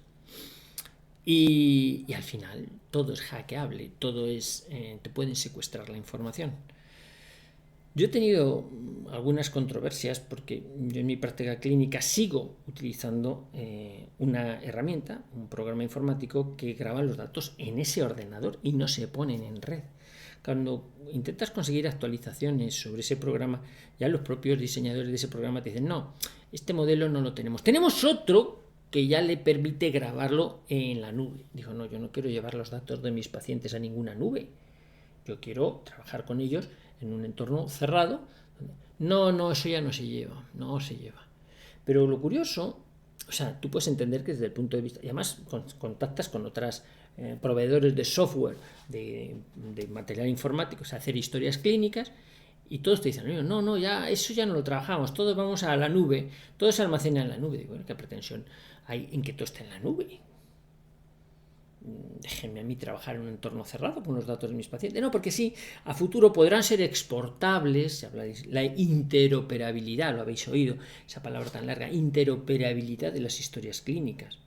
Speaker 1: Y al final todo es hackeable, todo es, te pueden secuestrar la información. Yo he tenido algunas controversias porque yo en mi práctica clínica sigo utilizando una herramienta, un programa informático que graba los datos en ese ordenador y no se ponen en red. Cuando intentas conseguir actualizaciones sobre ese programa, ya los propios diseñadores de ese programa te dicen, no, este modelo no lo tenemos. Tenemos otro que ya le permite grabarlo en la nube. Dijo, no, yo no quiero llevar los datos de mis pacientes a ninguna nube. Yo quiero trabajar con ellos en un entorno cerrado. No, eso ya no se lleva, no se lleva. Pero lo curioso, o sea, tú puedes entender que desde el punto de vista, y además contactas con otras proveedores de software, de material informático, o sea, hacer historias clínicas, y todos te dicen, no, ya eso ya no lo trabajamos, todos vamos a la nube, todo se almacena en la nube. Digo, bueno, ¿qué pretensión hay en que todo esté en la nube? Déjenme a mí trabajar en un entorno cerrado con los datos de mis pacientes. No, porque sí, a futuro podrán ser exportables, la interoperabilidad, lo habéis oído, esa palabra tan larga, interoperabilidad de las historias clínicas.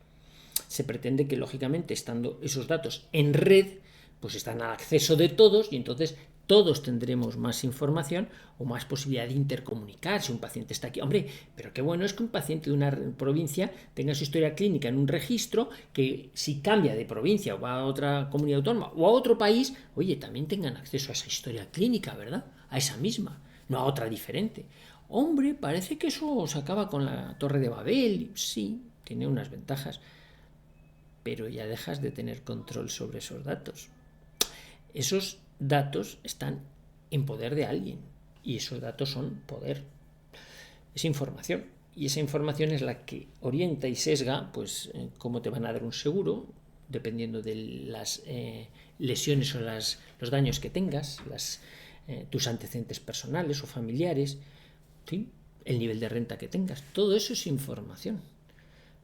Speaker 1: Se pretende que, lógicamente, estando esos datos en red, pues están al acceso de todos y entonces todos tendremos más información o más posibilidad de intercomunicar si un paciente está aquí. Hombre, pero qué bueno es que un paciente de una provincia tenga su historia clínica en un registro que si cambia de provincia o va a otra comunidad autónoma o a otro país, oye, también tengan acceso a esa historia clínica, ¿verdad? A esa misma, no a otra diferente. Hombre, parece que eso se acaba con la Torre de Babel. Sí, tiene unas ventajas, pero ya dejas de tener control sobre esos datos. Esos datos están en poder de alguien y esos datos son poder, es información y esa información es la que orienta y sesga pues cómo te van a dar un seguro dependiendo de las lesiones o los daños que tengas, tus antecedentes personales o familiares, en fin, el nivel de renta que tengas, todo eso es información.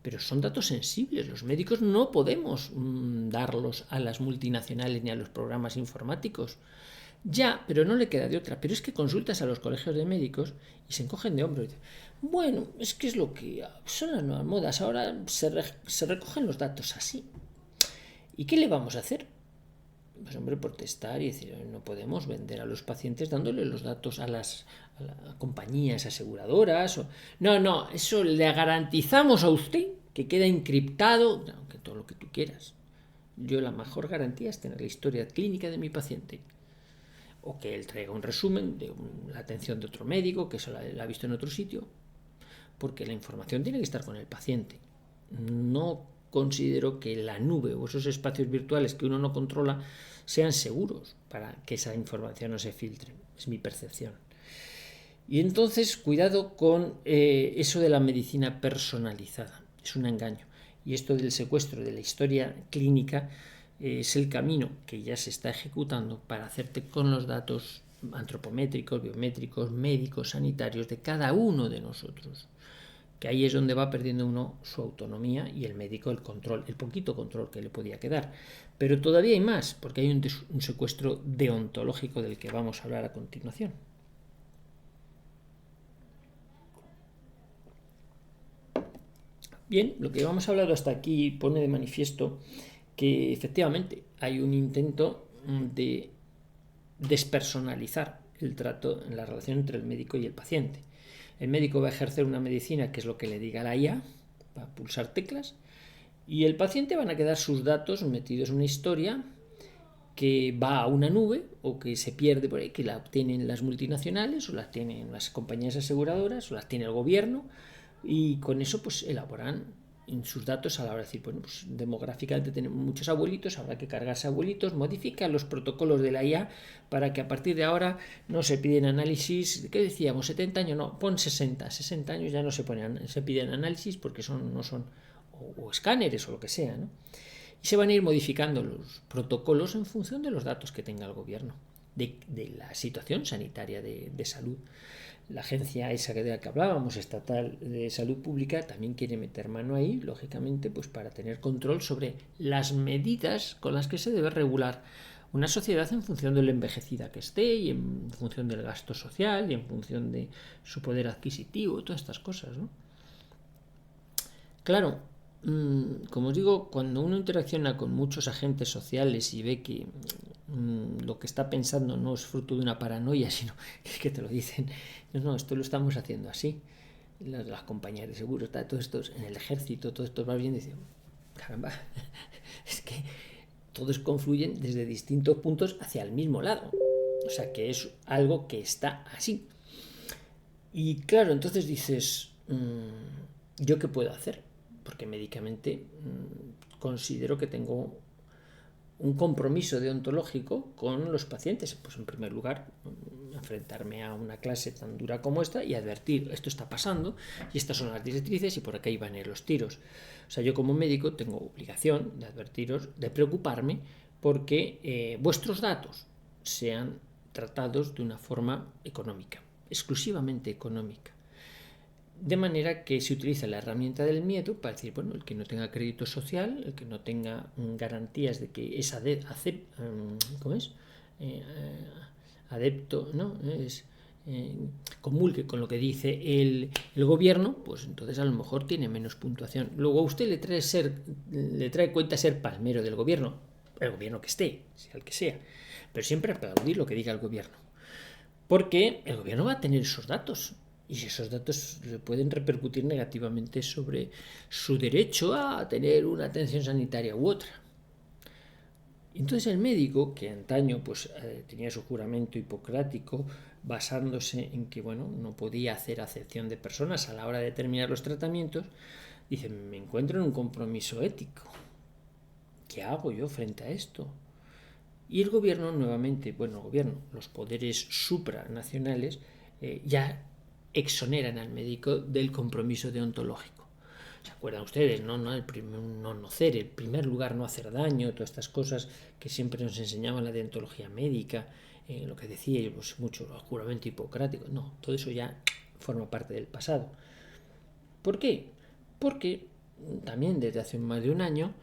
Speaker 1: Pero son datos sensibles, los médicos no podemos darlos a las multinacionales ni a los programas informáticos. Ya, pero no le queda de otra. Pero es que consultas a los colegios de médicos y se encogen de hombros. Bueno, es que es lo que son las nuevas modas, ahora se recogen los datos así. ¿Y qué le vamos a hacer? Pues hombre, protestar y decir, no podemos vender a los pacientes dándole los datos a las compañías aseguradoras. No, eso le garantizamos a usted que queda encriptado, que todo lo que tú quieras. Yo la mejor garantía es tener la historia clínica de mi paciente. O que él traiga un resumen de la atención de otro médico, que eso la ha visto en otro sitio. Porque la información tiene que estar con el paciente. No considero que la nube o esos espacios virtuales que uno no controla sean seguros para que esa información no se filtre. Es mi percepción. Y entonces, cuidado con eso de la medicina personalizada. Es un engaño. Y esto del secuestro de la historia clínica es el camino que ya se está ejecutando para hacerte con los datos antropométricos, biométricos, médicos, sanitarios de cada uno de nosotros. Que ahí es donde va perdiendo uno su autonomía y el médico el control, el poquito control que le podía quedar. Pero todavía hay más, porque hay un secuestro deontológico del que vamos a hablar a continuación. Bien, lo que hemos hablado hasta aquí pone de manifiesto que efectivamente hay un intento de despersonalizar el trato en la relación entre el médico y el paciente. El médico va a ejercer una medicina que es lo que le diga la IA, va a pulsar teclas, y el paciente van a quedar sus datos metidos en una historia que va a una nube o que se pierde por ahí, que la obtienen las multinacionales o las tienen las compañías aseguradoras o las tiene el gobierno, y con eso pues elaboran en sus datos a la hora de decir, bueno, pues demográficamente tenemos muchos abuelitos, habrá que cargarse abuelitos, modifica los protocolos de la IA para que a partir de ahora no se piden análisis, ¿qué decíamos? 70 años, no, pon 60 años ya no se piden análisis porque no son, o escáneres o lo que sea, ¿no? Y se van a ir modificando los protocolos en función de los datos que tenga el gobierno, de la situación sanitaria de salud. La agencia esa de la que hablábamos, estatal de salud pública, también quiere meter mano ahí, lógicamente, pues para tener control sobre las medidas con las que se debe regular una sociedad en función de lo envejecida que esté y en función del gasto social y en función de su poder adquisitivo, todas estas cosas, ¿no? Claro, como os digo, cuando uno interacciona con muchos agentes sociales y ve que lo que está pensando no es fruto de una paranoia, sino que te lo dicen, no, esto lo estamos haciendo así. Las compañías de seguros, todo esto en el ejército, todo esto va bien, y dicen, caramba, es que todos confluyen desde distintos puntos hacia el mismo lado. O sea que es algo que está así. Y claro, entonces dices, ¿yo qué puedo hacer? Porque médicamente considero que tengo un compromiso deontológico con los pacientes. Pues en primer lugar, enfrentarme a una clase tan dura como esta y advertir, esto está pasando y estas son las directrices y por aquí van a ir los tiros. O sea, yo como médico tengo obligación de advertiros, de preocuparme porque vuestros datos sean tratados de una forma económica, exclusivamente económica. De manera que se utiliza la herramienta del miedo para decir, bueno, el que no tenga crédito social, el que no tenga garantías de que es ¿cómo es? Adepto, ¿no? Comulgue con lo que dice el gobierno, pues entonces a lo mejor tiene menos puntuación. Luego a usted le trae cuenta ser palmero del gobierno, el gobierno que esté, sea el que sea, pero siempre aplaudir lo que diga el gobierno. Porque el gobierno va a tener esos datos y esos datos pueden repercutir negativamente sobre su derecho a tener una atención sanitaria u otra. Entonces el médico, que antaño pues tenía su juramento hipocrático basándose en que bueno, no podía hacer acepción de personas a la hora de determinar los tratamientos, dice, me encuentro en un compromiso ético. ¿Qué hago yo frente a esto? Y el gobierno nuevamente, los poderes supranacionales ya exoneran al médico del compromiso deontológico. ¿Se acuerdan ustedes? No hacer, en primer lugar no hacer daño, todas estas cosas que siempre nos enseñaban la deontología médica, lo que decía pues, mucho el juramento hipocrático. No, todo eso ya forma parte del pasado. ¿Por qué? Porque también desde hace más de un año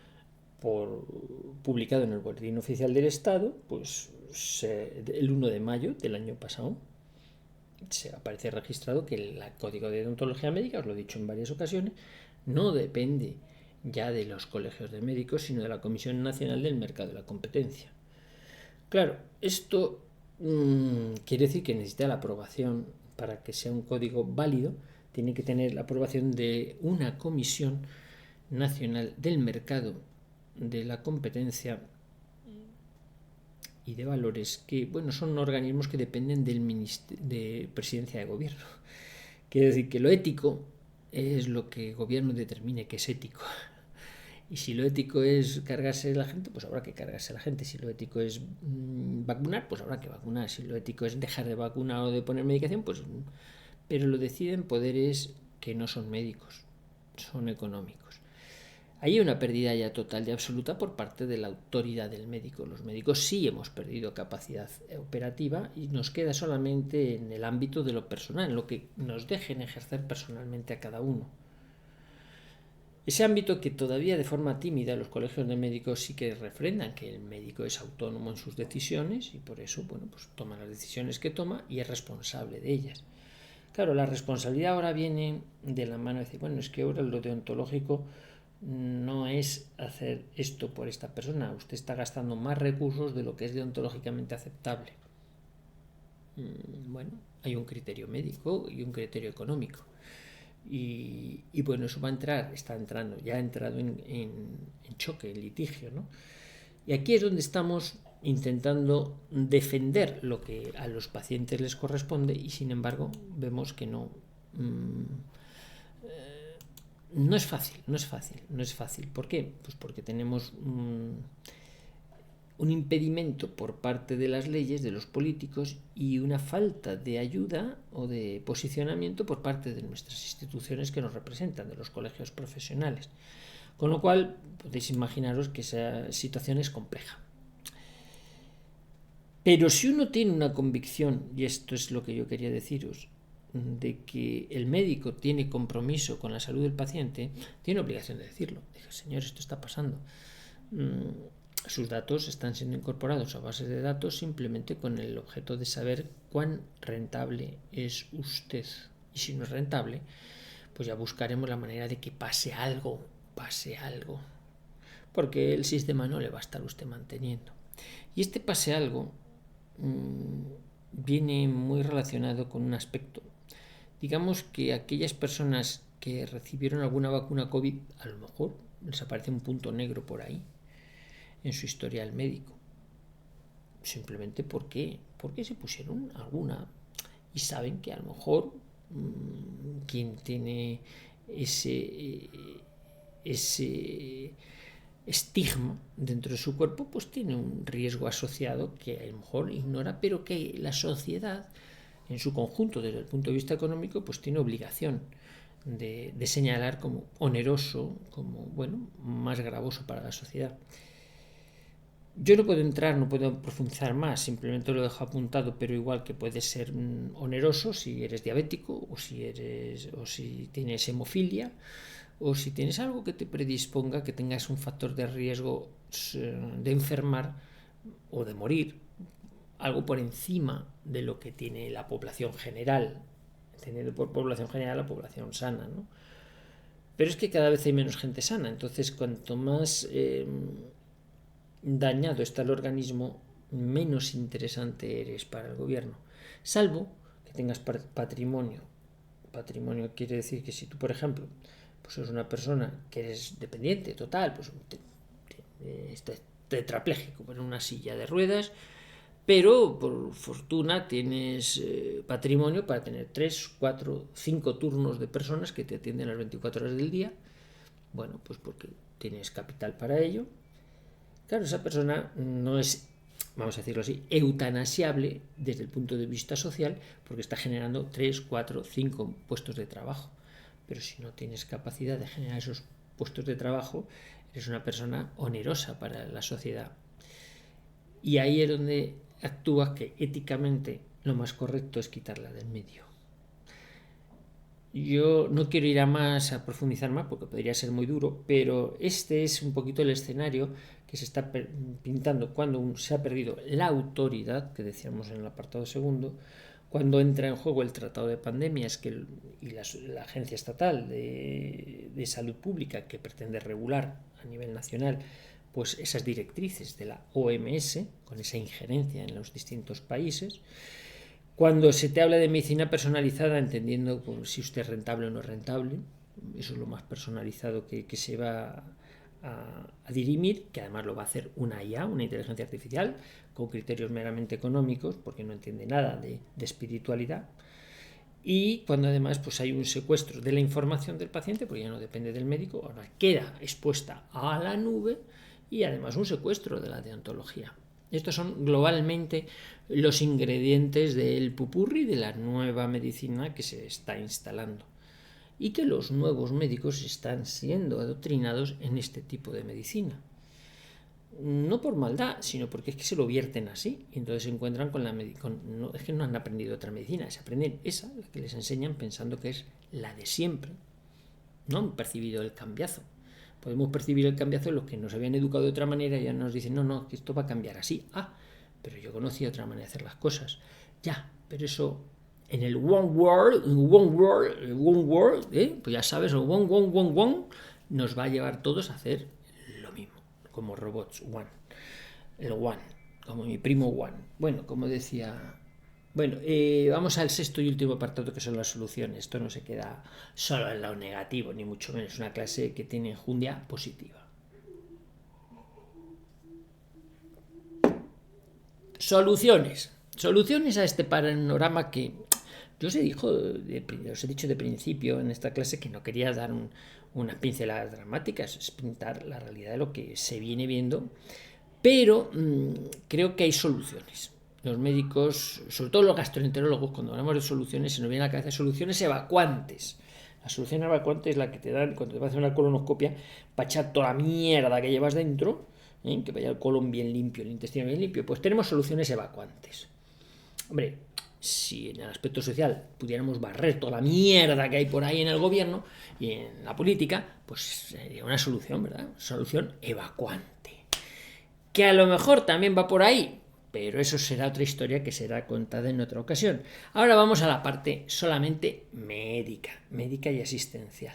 Speaker 1: publicado en el Boletín Oficial del Estado, pues el 1 de mayo del año pasado, se aparece registrado que el Código de Deontología Médica, os lo he dicho en varias ocasiones, no depende ya de los colegios de médicos, sino de la Comisión Nacional del Mercado de la Competencia. Claro, esto quiere decir que necesita la aprobación para que sea un código válido, tiene que tener la aprobación de una Comisión Nacional del Mercado de la Competencia y de Valores, que bueno, son organismos que dependen de Presidencia de Gobierno. Quiere decir que lo ético es lo que el gobierno determine que es ético. Y si lo ético es cargarse a la gente, pues habrá que cargarse a la gente. Si lo ético es vacunar, pues habrá que vacunar. Si lo ético es dejar de vacunar o de poner medicación, pues... Pero lo deciden poderes que no son médicos, son económicos. Ahí hay una pérdida ya total y absoluta por parte de la autoridad del médico. Los médicos sí hemos perdido capacidad operativa y nos queda solamente en el ámbito de lo personal, en lo que nos dejen ejercer personalmente a cada uno. Ese ámbito que todavía de forma tímida los colegios de médicos sí que refrendan que el médico es autónomo en sus decisiones y por eso, bueno, pues toma las decisiones que toma y es responsable de ellas. Claro, la responsabilidad ahora viene de la mano de decir, bueno, es que ahora lo deontológico no es hacer esto por esta persona, usted está gastando más recursos de lo que es deontológicamente aceptable. Bueno, hay un criterio médico y un criterio económico. Y bueno, eso va a entrar, está entrando, ya ha entrado en choque, en litigio, ¿no? Y aquí es donde estamos intentando defender lo que a los pacientes les corresponde y sin embargo vemos que no. No es fácil, no es fácil, no es fácil. ¿Por qué? Pues porque tenemos un impedimento por parte de las leyes, de los políticos y una falta de ayuda o de posicionamiento por parte de nuestras instituciones que nos representan, de los colegios profesionales. Con lo cual, podéis imaginaros que esa situación es compleja. Pero si uno tiene una convicción, y esto es lo que yo quería deciros, de que el médico tiene compromiso con la salud del paciente, tiene obligación de decirlo. Dice, señor, esto está pasando. Sus datos están siendo incorporados a bases de datos simplemente con el objeto de saber cuán rentable es usted. Y si no es rentable, pues ya buscaremos la manera de que pase algo. Porque el sistema no le va a estar usted manteniendo. Y este pase algo viene muy relacionado con un aspecto. Digamos que aquellas personas que recibieron alguna vacuna COVID, a lo mejor les aparece un punto negro por ahí en su historial médico. Simplemente porque se pusieron alguna y saben que a lo mejor quien tiene ese estigma dentro de su cuerpo pues tiene un riesgo asociado que a lo mejor ignora, pero que la sociedad en su conjunto desde el punto de vista económico pues tiene obligación de señalar como oneroso, como bueno, más gravoso para la sociedad. Yo no puedo entrar, no puedo profundizar más, simplemente lo dejo apuntado, pero igual que puede ser oneroso si eres diabético o si tienes hemofilia o si tienes algo que te predisponga, que tengas un factor de riesgo de enfermar o de morir, algo por encima de lo que tiene la población general, entendiendo por población general la población sana, ¿no? Pero es que cada vez hay menos gente sana, entonces cuanto más dañado está el organismo, menos interesante eres para el gobierno, salvo que tengas patrimonio. Patrimonio quiere decir que si tú, por ejemplo, pues eres una persona que eres dependiente total, pues tetrapléjico, en una silla de ruedas, pero por fortuna tienes patrimonio para tener 3, 4, 5 turnos de personas que te atienden las 24 horas del día, bueno, pues porque tienes capital para ello. Claro, esa persona no es, vamos a decirlo así, eutanasiable desde el punto de vista social porque está generando 3, 4, 5 puestos de trabajo. Pero si no tienes capacidad de generar esos puestos de trabajo, eres una persona onerosa para la sociedad. Y ahí es donde actúa que éticamente lo más correcto es quitarla del medio. Yo no quiero ir a profundizar más porque podría ser muy duro, pero este es un poquito el escenario que se está pintando cuando se ha perdido la autoridad, que decíamos en el apartado segundo, cuando entra en juego el tratado de pandemias y la Agencia Estatal de Salud Pública que pretende regular a nivel nacional pues esas directrices de la OMS, con esa injerencia en los distintos países. Cuando se te habla de medicina personalizada, entendiendo pues, si usted es rentable o no es rentable, eso es lo más personalizado que se va a dirimir, que además lo va a hacer una IA, una inteligencia artificial, con criterios meramente económicos, porque no entiende nada de espiritualidad. Y cuando además pues, hay un secuestro de la información del paciente, porque ya no depende del médico, ahora queda expuesta a la nube y además un secuestro de la deontología. Estos son globalmente los ingredientes del pupurri de la nueva medicina que se está instalando. y que los nuevos médicos están siendo adoctrinados en este tipo de medicina. No por maldad, sino porque es que se lo vierten así y entonces se encuentran con no, es que no han aprendido otra medicina, se aprenden esa, la que les enseñan pensando que es la de siempre. No han percibido el cambiazo. Podemos percibir el cambiazo en los que nos habían educado de otra manera y ya nos dicen, no, que esto va a cambiar así. Pero yo conocía otra manera de hacer las cosas. Ya, pero eso en el one world, pues ya sabes, el one, nos va a llevar todos a hacer lo mismo, como robots, el one, como mi primo one. Bueno, como decía... Bueno, vamos al sexto y último apartado, que son las soluciones. Esto no se queda solo en lo negativo, ni mucho menos. Es una clase que tiene enjundia positiva. Soluciones. Soluciones a este panorama que yo os he dicho de principio en esta clase que no quería dar unas pinceladas dramáticas, es pintar la realidad de lo que se viene viendo, pero creo que hay soluciones. Los médicos, sobre todo los gastroenterólogos, cuando hablamos de soluciones, se nos viene a la cabeza soluciones evacuantes. La solución evacuante es la que te dan cuando te vas a hacer una colonoscopia para echar toda la mierda que llevas dentro, que vaya el colon bien limpio, el intestino bien limpio. Pues tenemos soluciones evacuantes. Hombre, si en el aspecto social pudiéramos barrer toda la mierda que hay por ahí en el gobierno y en la política, pues sería una solución, ¿verdad? Solución evacuante. Que a lo mejor también va por ahí, pero eso será otra historia que será contada en otra ocasión. Ahora vamos a la parte solamente médica y asistencial.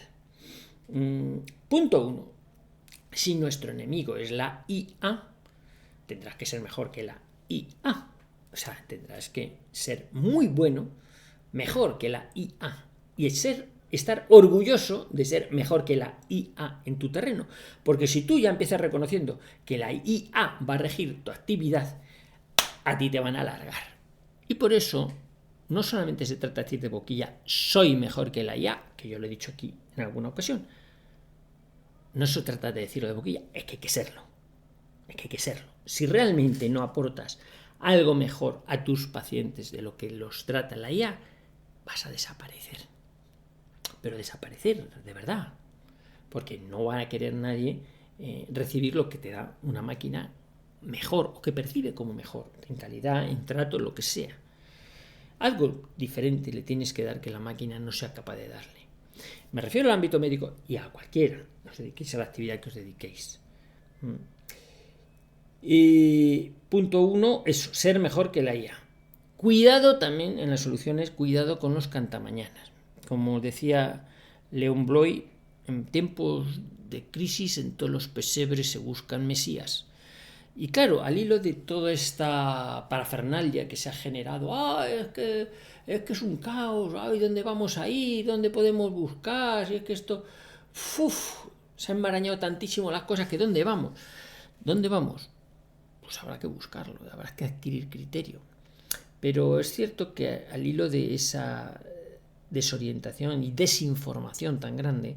Speaker 1: Punto 1. Si nuestro enemigo es la IA, tendrás que ser mejor que la IA. O sea, tendrás que ser muy bueno, mejor que la IA. Y estar orgulloso de ser mejor que la IA en tu terreno. Porque si tú ya empiezas reconociendo que la IA va a regir tu actividad, a ti te van a alargar. Y por eso, no solamente se trata de decir de boquilla, soy mejor que la IA, que yo lo he dicho aquí en alguna ocasión. No se trata de decirlo de boquilla, es que hay que serlo. Es que hay que serlo. Si realmente no aportas algo mejor a tus pacientes de lo que los trata la IA, vas a desaparecer. Pero desaparecer, de verdad. Porque no va a querer nadie recibir lo que te da una máquina mejor o que percibe como mejor, en calidad, en trato, lo que sea. Algo diferente le tienes que dar que la máquina no sea capaz de darle. Me refiero al ámbito médico y a cualquiera. Os dediquéis a la actividad que os dediquéis. Y punto 1, eso, ser mejor que la IA. Cuidado también en las soluciones, cuidado con los cantamañanas. Como decía León Bloy, en tiempos de crisis en todos los pesebres se buscan mesías. Y claro, al hilo de toda esta parafernalia que se ha generado, es que es un caos, ¿dónde vamos a ir? ¿Dónde podemos buscar? Si es que esto... se han enmarañado tantísimo las cosas que ¿dónde vamos? ¿Dónde vamos? Pues habrá que buscarlo, habrá que adquirir criterio. Pero es cierto que al hilo de esa desorientación y desinformación tan grande,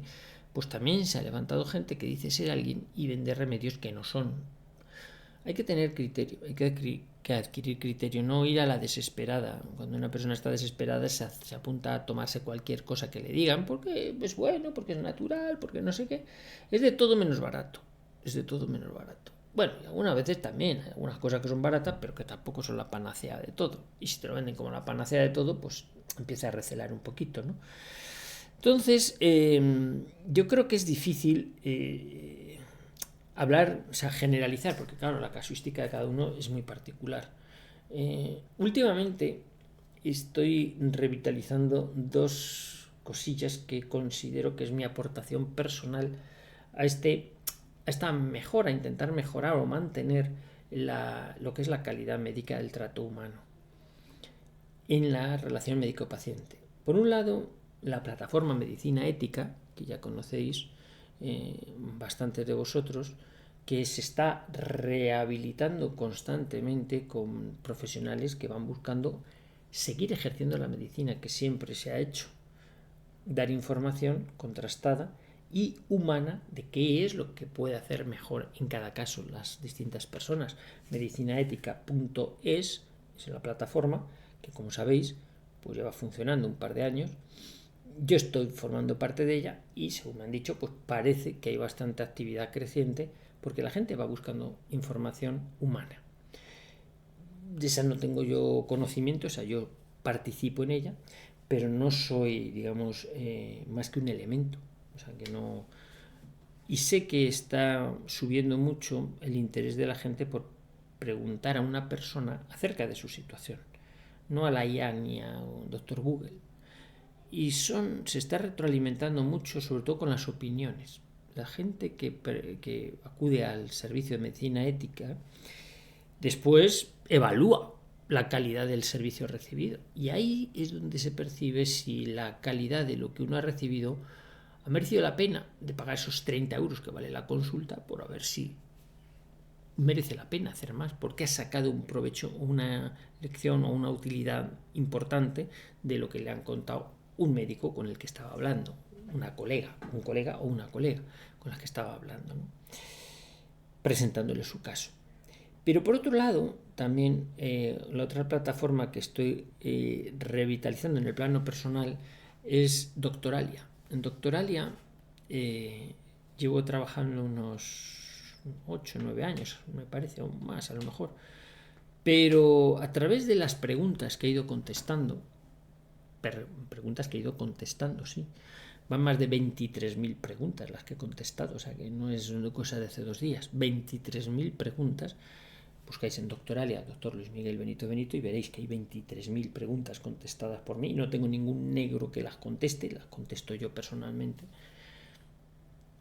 Speaker 1: pues también se ha levantado gente que dice ser alguien y vender remedios que no son. Hay que tener criterio, hay que adquirir criterio, no ir a la desesperada. Cuando una persona está desesperada se apunta a tomarse cualquier cosa que le digan porque es bueno, porque es natural, porque no sé qué. Es de todo menos barato. Es de todo menos barato. Bueno, y algunas veces también hay algunas cosas que son baratas, pero que tampoco son la panacea de todo. Y si te lo venden como la panacea de todo, pues empieza a recelar un poquito, ¿no? Entonces, yo creo que es difícil hablar, o sea, generalizar, porque claro, la casuística de cada uno es muy particular. Últimamente estoy revitalizando dos cosillas que considero que es mi aportación personal a esta mejora, intentar mejorar o mantener lo que es la calidad médica del trato humano en la relación médico-paciente. Por un lado, la plataforma Medicina Ética, que ya conocéis bastantes de vosotros, que se está rehabilitando constantemente con profesionales que van buscando seguir ejerciendo la medicina que siempre se ha hecho, dar información contrastada y humana de qué es lo que puede hacer mejor en cada caso las distintas personas. Medicinaetica.es es la plataforma que, como sabéis, pues lleva funcionando un par de años Yo estoy formando parte de ella y, según me han dicho, pues parece que hay bastante actividad creciente porque la gente va buscando información humana. De esa no tengo yo conocimiento, o sea, yo participo en ella, pero no soy, digamos, más que un elemento. O sea, que no. Y sé que está subiendo mucho el interés de la gente por preguntar a una persona acerca de su situación, no a la IA ni a un doctor Google. Y se está retroalimentando mucho, sobre todo con las opiniones. La gente que acude al servicio de medicina ética después evalúa la calidad del servicio recibido. Y ahí es donde se percibe si la calidad de lo que uno ha recibido ha merecido la pena de pagar esos 30 euros que vale la consulta por a ver si merece la pena hacer más, porque ha sacado un provecho, una lección o una utilidad importante de lo que le han contado un médico con el que estaba hablando, un colega o una colega con la que estaba hablando, ¿no? Presentándole su caso. Pero por otro lado, también la otra plataforma que estoy revitalizando en el plano personal es Doctoralia. En Doctoralia llevo trabajando unos 8 o 9 años, me parece, o más a lo mejor. Pero a través de las preguntas que he ido contestando, sí, van más de 23.000 preguntas las que he contestado, o sea que no es una cosa de hace 2 días, 23.000 preguntas. Buscáis en Doctoralia, doctor Luis Miguel Benito Benito, y veréis que hay 23.000 preguntas contestadas por mí. No tengo ningún negro que las conteste, las contesto yo personalmente.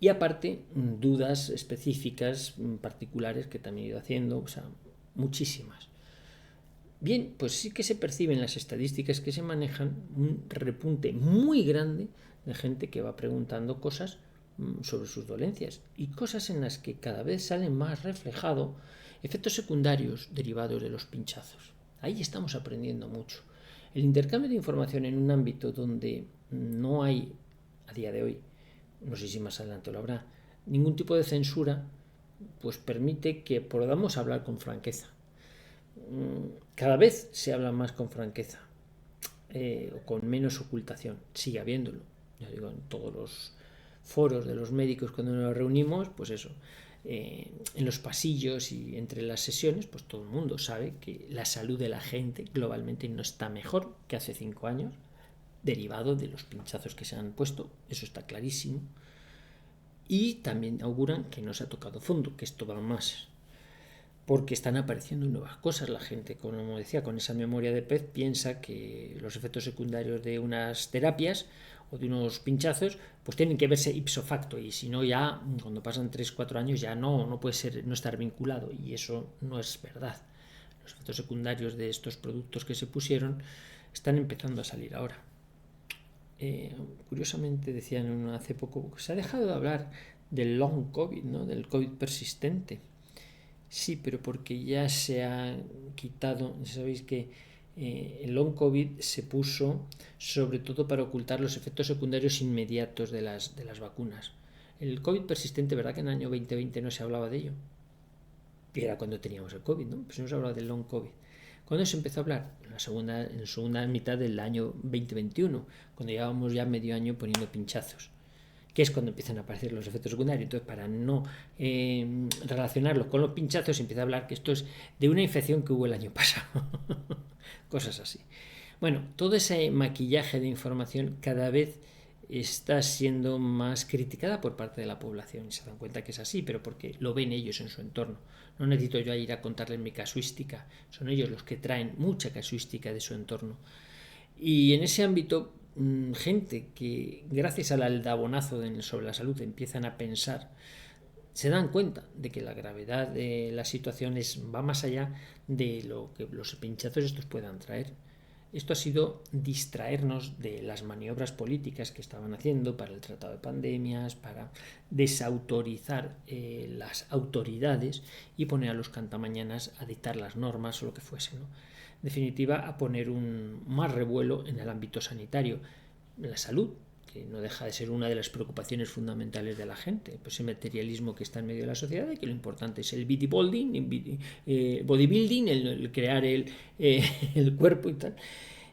Speaker 1: Y aparte, dudas específicas, particulares que también he ido haciendo, o sea, muchísimas. Bien, pues sí que se perciben las estadísticas que se manejan un repunte muy grande de gente que va preguntando cosas sobre sus dolencias y cosas en las que cada vez salen más reflejado efectos secundarios derivados de los pinchazos. Ahí estamos aprendiendo mucho. El intercambio de información en un ámbito donde no hay, a día de hoy, no sé si más adelante lo habrá, ningún tipo de censura, pues permite que podamos hablar con franqueza. Cada vez se habla más con franqueza, o con menos ocultación. Sigue habiéndolo. Ya digo, en todos los foros de los médicos cuando nos reunimos, pues eso, en los pasillos y entre las sesiones, pues todo el mundo sabe que la salud de la gente globalmente no está mejor que hace 5 años, derivado de los pinchazos que se han puesto, eso está clarísimo. Y también auguran que no se ha tocado fondo, que esto va más, porque están apareciendo nuevas cosas. La gente, como decía, con esa memoria de pez, piensa que los efectos secundarios de unas terapias o de unos pinchazos pues tienen que verse ipso facto, y si no, ya cuando pasan 3-4 años ya no puede ser, no estar vinculado, y eso no es verdad. Los efectos secundarios de estos productos que se pusieron están empezando a salir ahora. Curiosamente decían hace poco que se ha dejado de hablar del long COVID, ¿no? Del COVID persistente. Sí, pero porque ya se ha quitado, sabéis que el long COVID se puso sobre todo para ocultar los efectos secundarios inmediatos de las vacunas. El COVID persistente, ¿verdad que en el año 2020 no se hablaba de ello? Y era cuando teníamos el COVID, ¿no? Pues no se hablaba del long COVID. ¿Cuándo se empezó a hablar? En la segunda mitad del año 2021, cuando llevábamos ya medio año poniendo pinchazos, que es cuando empiezan a aparecer los efectos secundarios. Entonces, para no relacionarlos con los pinchazos, se empieza a hablar que esto es de una infección que hubo el año pasado. Cosas así. Bueno, todo ese maquillaje de información cada vez está siendo más criticada por parte de la población, y se dan cuenta que es así, pero porque lo ven ellos en su entorno. No necesito yo ir a contarles mi casuística, son ellos los que traen mucha casuística de su entorno. Y en ese ámbito, gente que gracias al aldabonazo sobre la salud empiezan a pensar, se dan cuenta de que la gravedad de la situación va más allá de lo que los pinchazos estos puedan traer. Esto ha sido distraernos de las maniobras políticas que estaban haciendo para el tratado de pandemias, para desautorizar las autoridades y poner a los cantamañanas a dictar las normas o lo que fuese, ¿no? En definitiva, a poner un más revuelo en el ámbito sanitario. La salud, que no deja de ser una de las preocupaciones fundamentales de la gente, pues el materialismo que está en medio de la sociedad, y que lo importante es el bodybuilding, el crear el cuerpo y tal,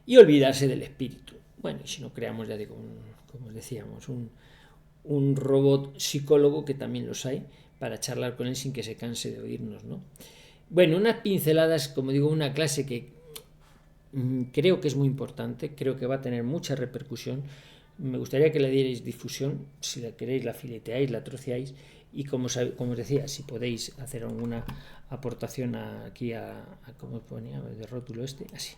Speaker 1: y olvidarse del espíritu. Bueno, y si no creamos, ya digo, como decíamos, un robot psicólogo, que también los hay, para charlar con él sin que se canse de oírnos, ¿no? Bueno, unas pinceladas, como digo, una clase que creo que es muy importante, creo que va a tener mucha repercusión. Me gustaría que le dierais difusión, si la queréis la fileteáis, la troceáis, y como os decía, si podéis hacer alguna aportación aquí como ponía de rótulo así,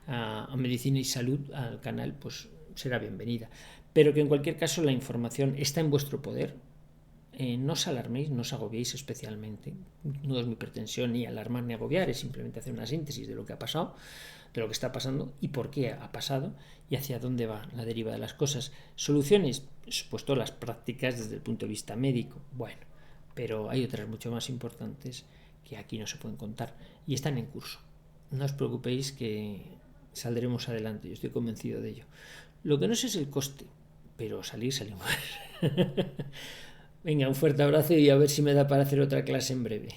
Speaker 1: a Medicina y Salud, al canal, pues será bienvenida. Pero que en cualquier caso la información está en vuestro poder. No os alarméis, no os agobiéis especialmente. No es mi pretensión ni alarmar ni agobiar, es simplemente hacer una síntesis de lo que ha pasado, de lo que está pasando y por qué ha pasado y hacia dónde va la deriva de las cosas. Soluciones, pues todas las prácticas desde el punto de vista médico, bueno, pero hay otras mucho más importantes que aquí no se pueden contar y están en curso. No os preocupéis, que saldremos adelante, yo estoy convencido de ello. Lo que no sé es el coste, pero salimos. Venga, un fuerte abrazo y a ver si me da para hacer otra clase en breve.